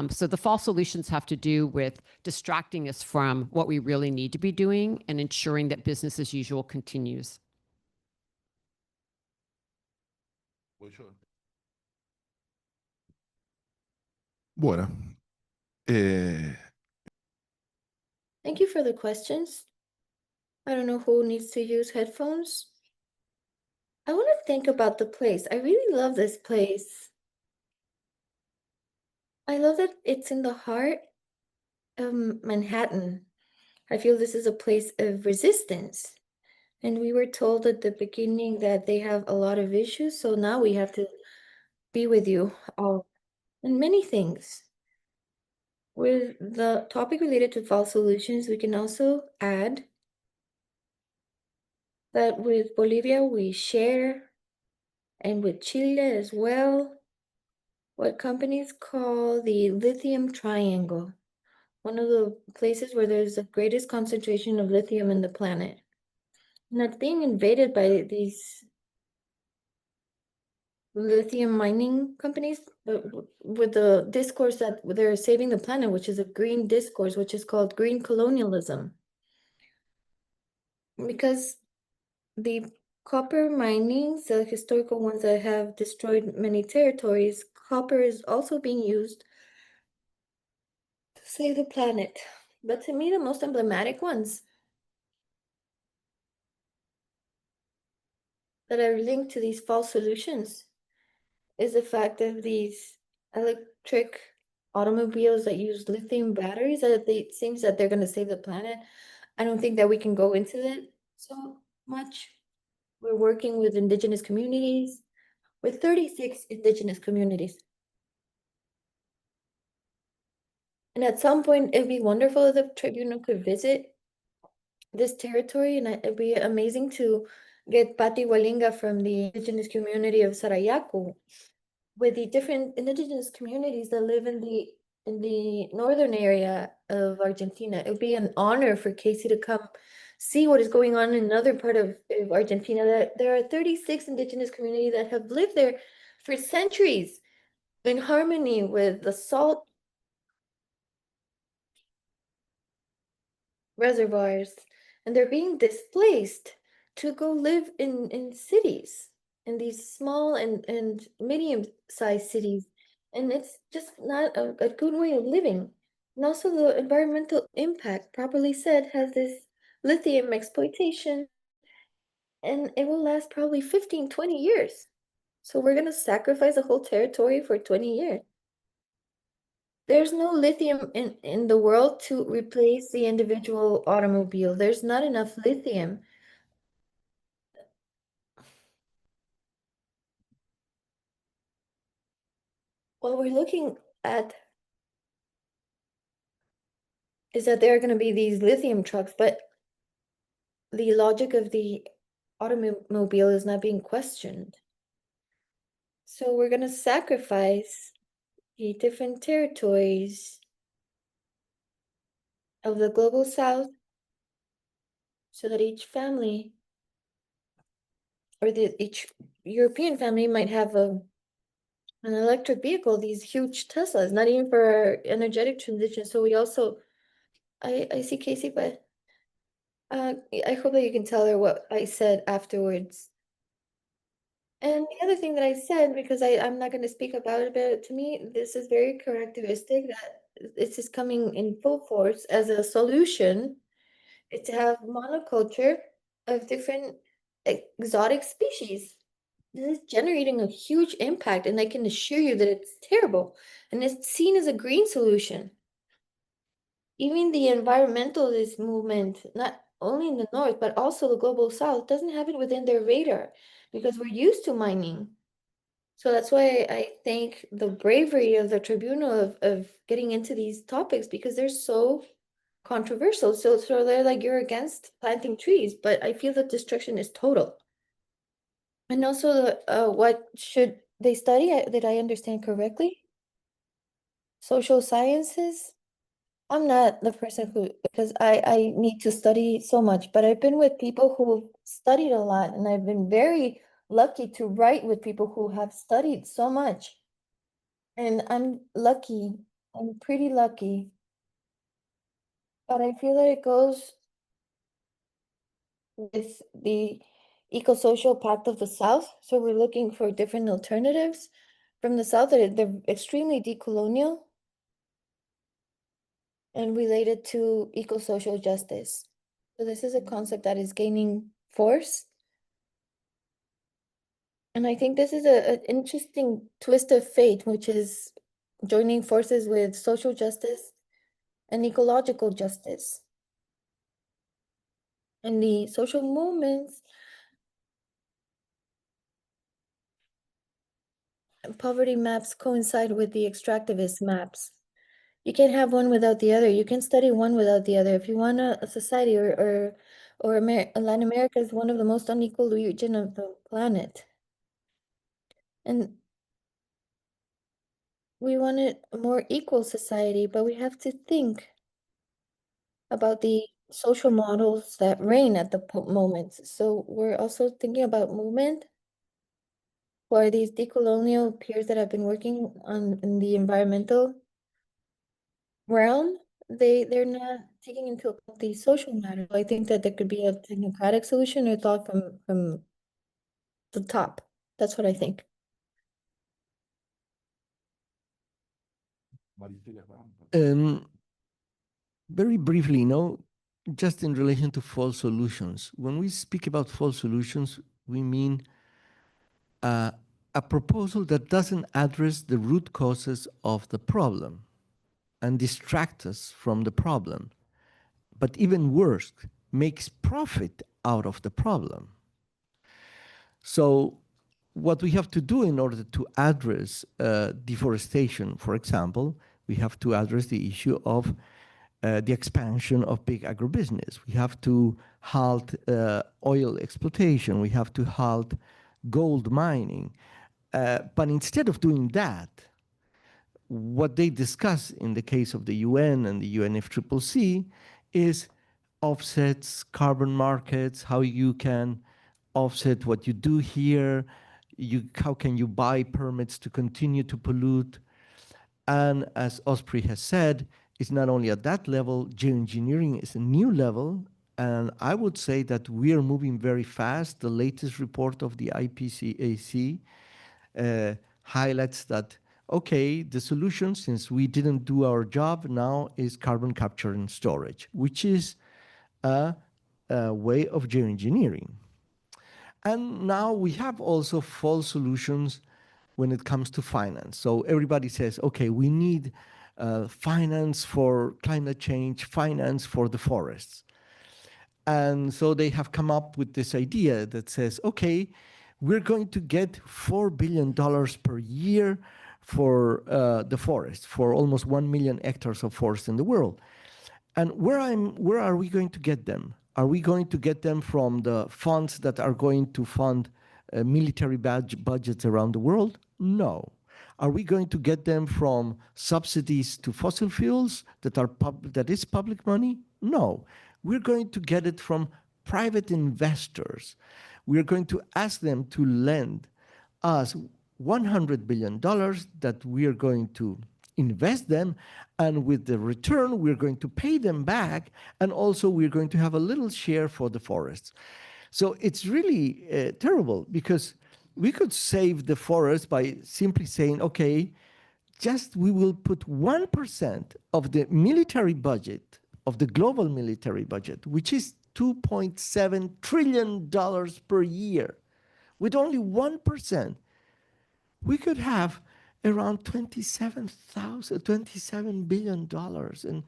so the false solutions have to do with distracting us from what we really need to be doing and ensuring that business as usual continues. Bueno, Thank you for the questions. I don't know who needs to use headphones. I want to think about the place. I really love this place. I love that it's in the heart of Manhattan. I feel this is a place of resistance. And we were told at the beginning that they have a lot of issues, so now we have to be with you all and many things. With the topic related to false solutions, we can also add that with Bolivia we share, and with Chile as well, what companies call the lithium triangle, one of the places where there's the greatest concentration of lithium in the planet. And that's being invaded by these lithium mining companies with the discourse that they're saving the planet, which is a green discourse, which is called green colonialism. Because the copper minings, the historical ones that have destroyed many territories, copper is also being used to save the planet. But to me, the most emblematic ones that are linked to these false solutions is the fact that these electric automobiles that use lithium batteries, that it seems that they're going to save the planet. I don't think that we can go into that so much. We're working with indigenous communities, with 36 indigenous communities. And at some point, it'd be wonderful if the tribunal could visit this territory, and it'd be amazing to get Pati Walinga from the indigenous community of Sarayaku with the different indigenous communities that live in the northern area of Argentina. It would be an honor for Casey to come see what is going on in another part of Argentina. That there are 36 indigenous communities that have lived there for centuries in harmony with the salt reservoirs, and they're being displaced to go live in cities, in these small and medium-sized cities. And it's just not a good way of living. And also the environmental impact, properly said, has this lithium exploitation, and it will last probably 15, 20 years. So we're going to sacrifice a whole territory for 20 years. There's no lithium in the world to replace the individual automobile. There's not enough lithium. What we're looking at is that there are going to be these lithium trucks, but the logic of the automobile is not being questioned. So we're going to sacrifice the different territories of the global south so that each family or each European family might have an electric vehicle, these huge Teslas, not even for our energetic transition. So we also, I see Casey, but I hope that you can tell her what I said afterwards. And the other thing that I said, because I'm not going to speak about it, but to me, this is very characteristic that this is coming in full force as a solution. It's to have monoculture of different exotic species. This is generating a huge impact, and I can assure you that it's terrible. And it's seen as a green solution. Even the environmentalist movement, not only in the north, but also the global south, doesn't have it within their radar because we're used to mining. So that's why I thank the bravery of the tribunal of getting into these topics because they're so controversial. So they're like, you're against planting trees, but I feel that destruction is total. And also, what should they study? Did I understand correctly? Social sciences? I'm not the person who, because I need to study so much, but I've been with people who studied a lot, and I've been very lucky to write with people who have studied so much. And I'm lucky, I'm pretty lucky. But I feel that it goes with the eco-social pact of the South. So we're looking for different alternatives from the South that they're extremely decolonial and related to eco-social justice. So this is a concept that is gaining force. And I think this is an interesting twist of fate, which is joining forces with social justice and ecological justice. And the social movements and poverty maps coincide with the extractivist maps. You can't have one without the other. You can study one without the other. If you want a society or Latin America is one of the most unequal region of the planet. And we want a more equal society, but we have to think about the social models that reign at the moment. So we're also thinking about movement. Who are these decolonial peers that have been working on in the environmental realm? They're not taking into account the social matter. I think that there could be a technocratic solution or thought from the top. That's what I think. Very briefly, just in relation to false solutions. When we speak about false solutions, we mean a proposal that doesn't address the root causes of the problem and distract us from the problem, but even worse, makes profit out of the problem. So what we have to do in order to address deforestation, for example, we have to address the issue of the expansion of big agribusiness. We have to halt oil exploitation. We have to halt gold mining. But instead of doing that, what they discuss in the case of the UN and the UNFCCC is offsets, carbon markets, how you can offset what you do here, how can you buy permits to continue to pollute. And as Osprey has said, it's not only at that level, geoengineering is a new level. And I would say that we are moving very fast. The latest report of the IPCC highlights that, okay, the solution, since we didn't do our job, now is carbon capture and storage, which is a way of geoengineering. And now we have also false solutions when it comes to finance. So everybody says, okay, we need finance for climate change, finance for the forests. And so they have come up with this idea that says, okay, we're going to get $4 billion per year for the forest, for almost 1 million hectares of forest in the world. And where are we going to get them? Are we going to get them from the funds that are going to fund military budgets around the world? No. Are we going to get them from subsidies to fossil fuels that is public money? No. We're going to get it from private investors. We're going to ask them to lend us $100 billion that we are going to invest them, and with the return, we're going to pay them back, and also we're going to have a little share for the forests. So it's really terrible, because we could save the forest by simply saying, okay, just we will put 1% of the military budget, of the global military budget, which is $2.7 trillion per year. With only 1%, we could have around $27 billion. And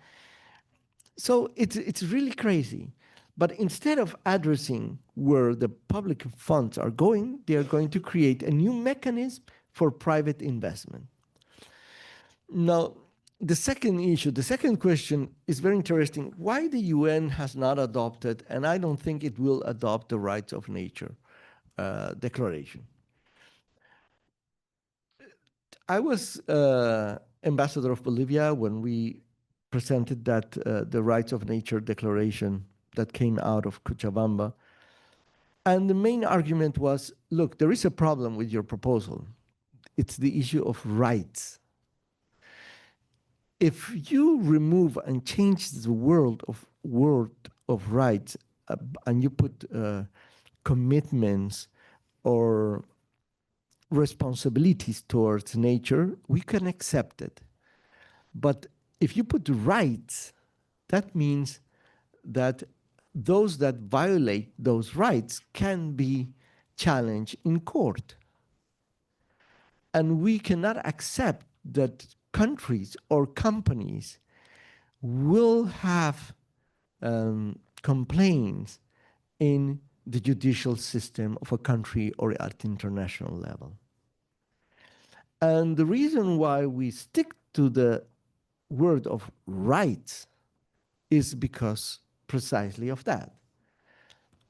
so it's really crazy. But instead of addressing where the public funds are going, they are going to create a new mechanism for private investment. Now, the second issue, the second question is very interesting. Why the UN has not adopted, and I don't think it will adopt, the Rights of Nature Declaration. I was ambassador of Bolivia when we presented that the Rights of Nature Declaration that came out of Cochabamba. And the main argument was, look, there is a problem with your proposal. It's the issue of rights. If you remove and change the word of rights and you put commitments or responsibilities towards nature, we can accept it. But if you put rights, that means that those that violate those rights can be challenged in court. And we cannot accept that countries or companies will have complaints in the judicial system of a country or at international level. And the reason why we stick to the word of rights is because precisely of that.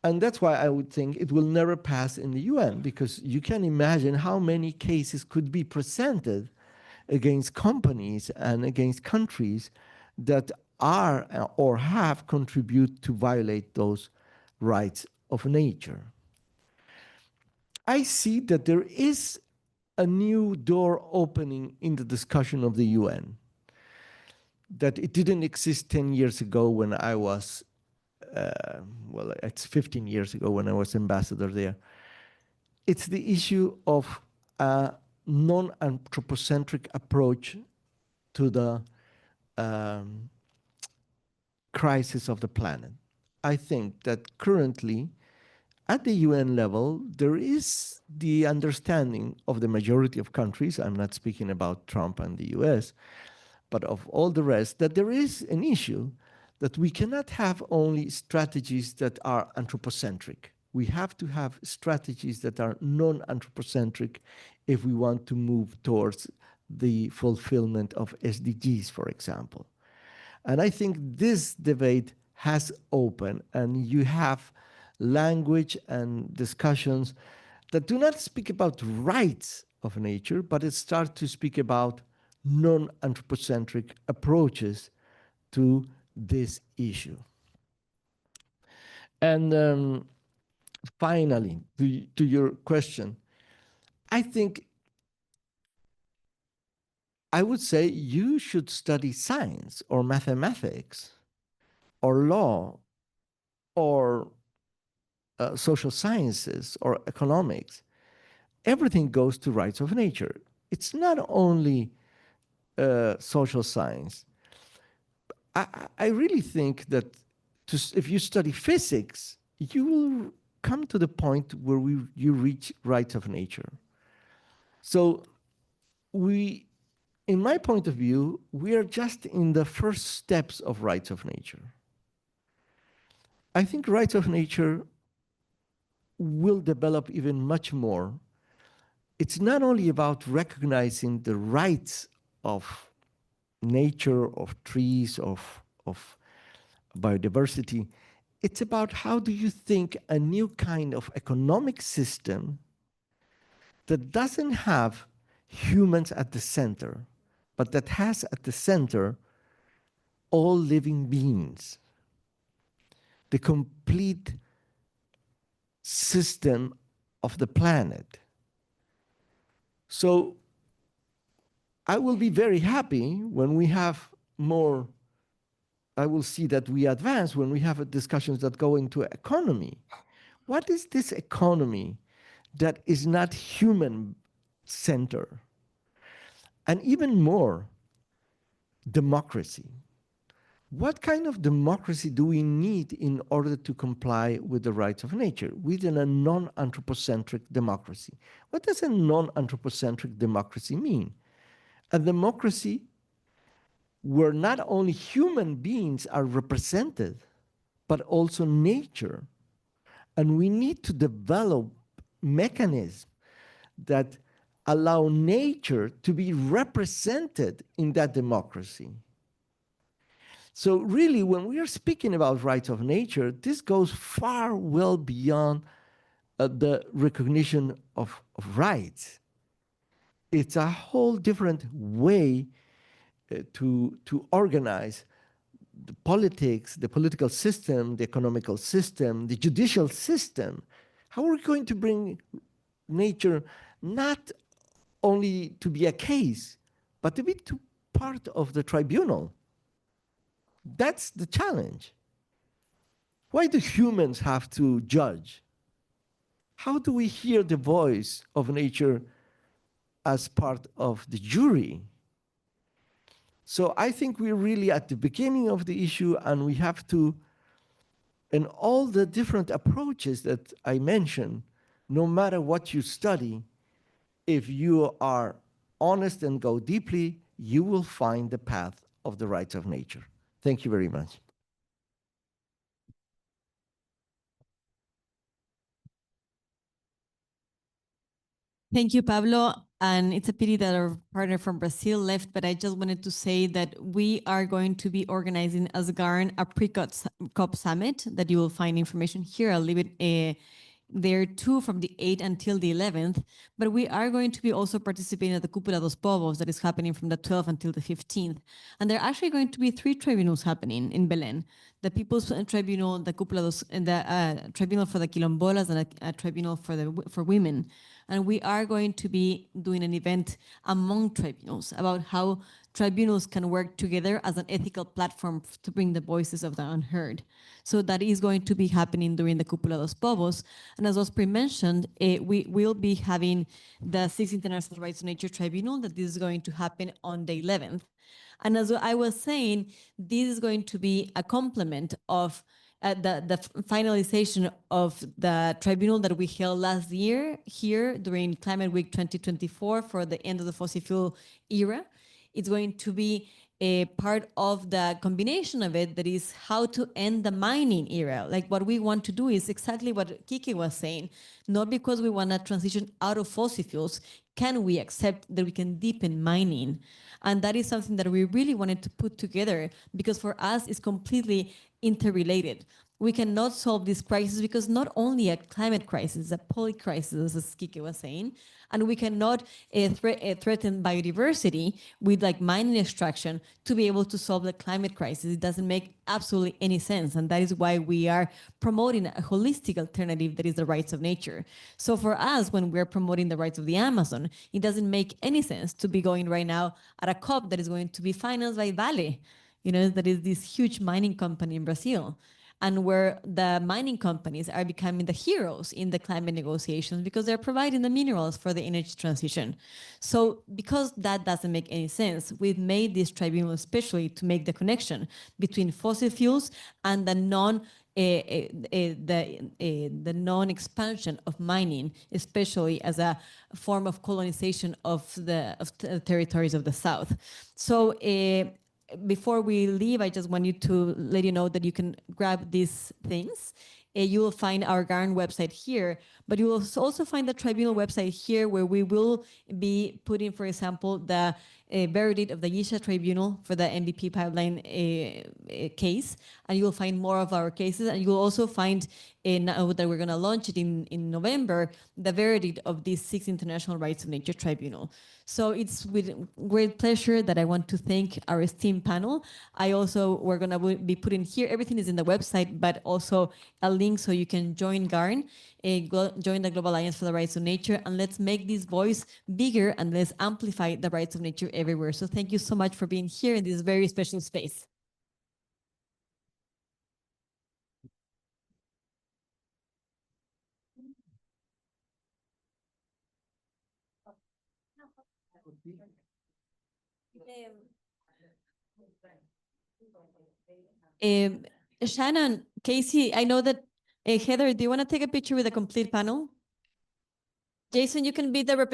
And that's why I would think it will never pass in the UN, because you can imagine how many cases could be presented against companies and against countries that are or have contributed to violate those rights of nature. I see that there is a new door opening in the discussion of the UN, that it didn't exist 10 years ago when I was, well, it's 15 years ago when I was ambassador there. It's the issue of a non-anthropocentric approach to the crisis of the planet. I think that currently, at the UN level, there is the understanding of the majority of countries, I'm not speaking about Trump and the US, but of all the rest, that there is an issue that we cannot have only strategies that are anthropocentric. We have to have strategies that are non-anthropocentric if we want to move towards the fulfillment of SDGs, for example. And I think this debate has opened, and you have language and discussions that do not speak about rights of nature, but it starts to speak about non-anthropocentric approaches to this issue. And finally, to your question, I think I would say you should study science or mathematics or law or social sciences or economics. Everything goes to rights of nature. It's not only social science. I really think that if you study physics, you will come to the point where you reach rights of nature. So in my point of view, we are just in the first steps of rights of nature. I think rights of nature will develop even much more. It's not only about recognizing the rights of nature, of trees, of biodiversity. It's about how do you think a new kind of economic system that doesn't have humans at the center, but that has at the center all living beings, the complete system of the planet. So I will be very happy when we have more, I will see that we advance when we have discussions that go into economy. What is this economy that is not human-centered? And even more, democracy. What kind of democracy do we need in order to comply with the rights of nature within a non-anthropocentric democracy? What does a non-anthropocentric democracy mean? A democracy where not only human beings are represented, but also nature. And we need to develop mechanisms that allow nature to be represented in that democracy. So really, when we are speaking about rights of nature, this goes far well beyond the recognition of rights. It's a whole different way to organize the politics, the political system, the economical system, the judicial system. How are we going to bring nature not only to be a case, but to be part of the tribunal? That's the challenge. Why do humans have to judge? How do we hear the voice of nature as part of the jury? So I think we're really at the beginning of the issue, and we have to, in all the different approaches that I mentioned, no matter what you study, if you are honest and go deeply, you will find the path of the rights of nature. Thank you very much. Thank you, Pablo. And it's a pity that our partner from Brazil left, but I just wanted to say that we are going to be organizing as GARN a pre-COP summit that you will find information here. I'll leave it there too from the 8th until the 11th, but we are going to be also participating at the Cúpula dos Povos that is happening from the 12th until the 15th. And there are actually going to be 3 tribunals happening in Belén. The People's Tribunal, the Cúpula dos, and the Tribunal for the Quilombolas, and a tribunal for women. And we are going to be doing an event among tribunals about how tribunals can work together as an ethical platform to bring the voices of the unheard. So that is going to be happening during the Cúpula dos Povos. And as was pre-mentioned, we will be having the 6th International Rights of Nature Tribunal, that this is going to happen on the 11th. And as I was saying, this is going to be a complement of the finalization of the tribunal that we held last year here during Climate Week 2024 for the end of the fossil fuel era. It's going to be a part of the combination of it, that is how to end the mining era. Like what we want to do is exactly what Kiki was saying. Not because we want to transition out of fossil fuels, can we accept that we can deepen mining? And that is something that we really wanted to put together, because for us it's completely interrelated. we cannot solve this crisis because not only a climate crisis, a public crisis, as Kike was saying, and we cannot threaten biodiversity with like mining extraction to be able to solve the climate crisis. It doesn't make absolutely any sense, and that is why we are promoting a holistic alternative that is the rights of nature. So for us, when we're promoting the rights of the Amazon, it doesn't make any sense to be going right now at a COP that is going to be financed by Vale, that is this huge mining company in Brazil, and where the mining companies are becoming the heroes in the climate negotiations because they're providing the minerals for the energy transition. So because that doesn't make any sense, we've made this tribunal especially to make the connection between fossil fuels and the non-expansion of mining, especially as a form of colonization of the territories of the South. So before we leave, I just want you to let you know that you can grab these things. You will find our GARN website here, but you will also find the Tribunal website here, where we will be putting, for example, the verdict of the Yisha Tribunal for the MVP pipeline case, and you will find more of our cases, and you will also find, now that we're going to launch it in November, the verdict of this 6th International Rights of Nature Tribunal. So it's with great pleasure that I want to thank our esteemed panel. We're going to be putting here, everything is in the website, but also a link so you can join GARN, join the Global Alliance for the Rights of Nature, and let's make this voice bigger and let's amplify the rights of nature everywhere. So thank you so much for being here in this very special space. Shannon, Casey, I know that, Heather, do you want to take a picture with a complete panel? Jason, you can be the representative.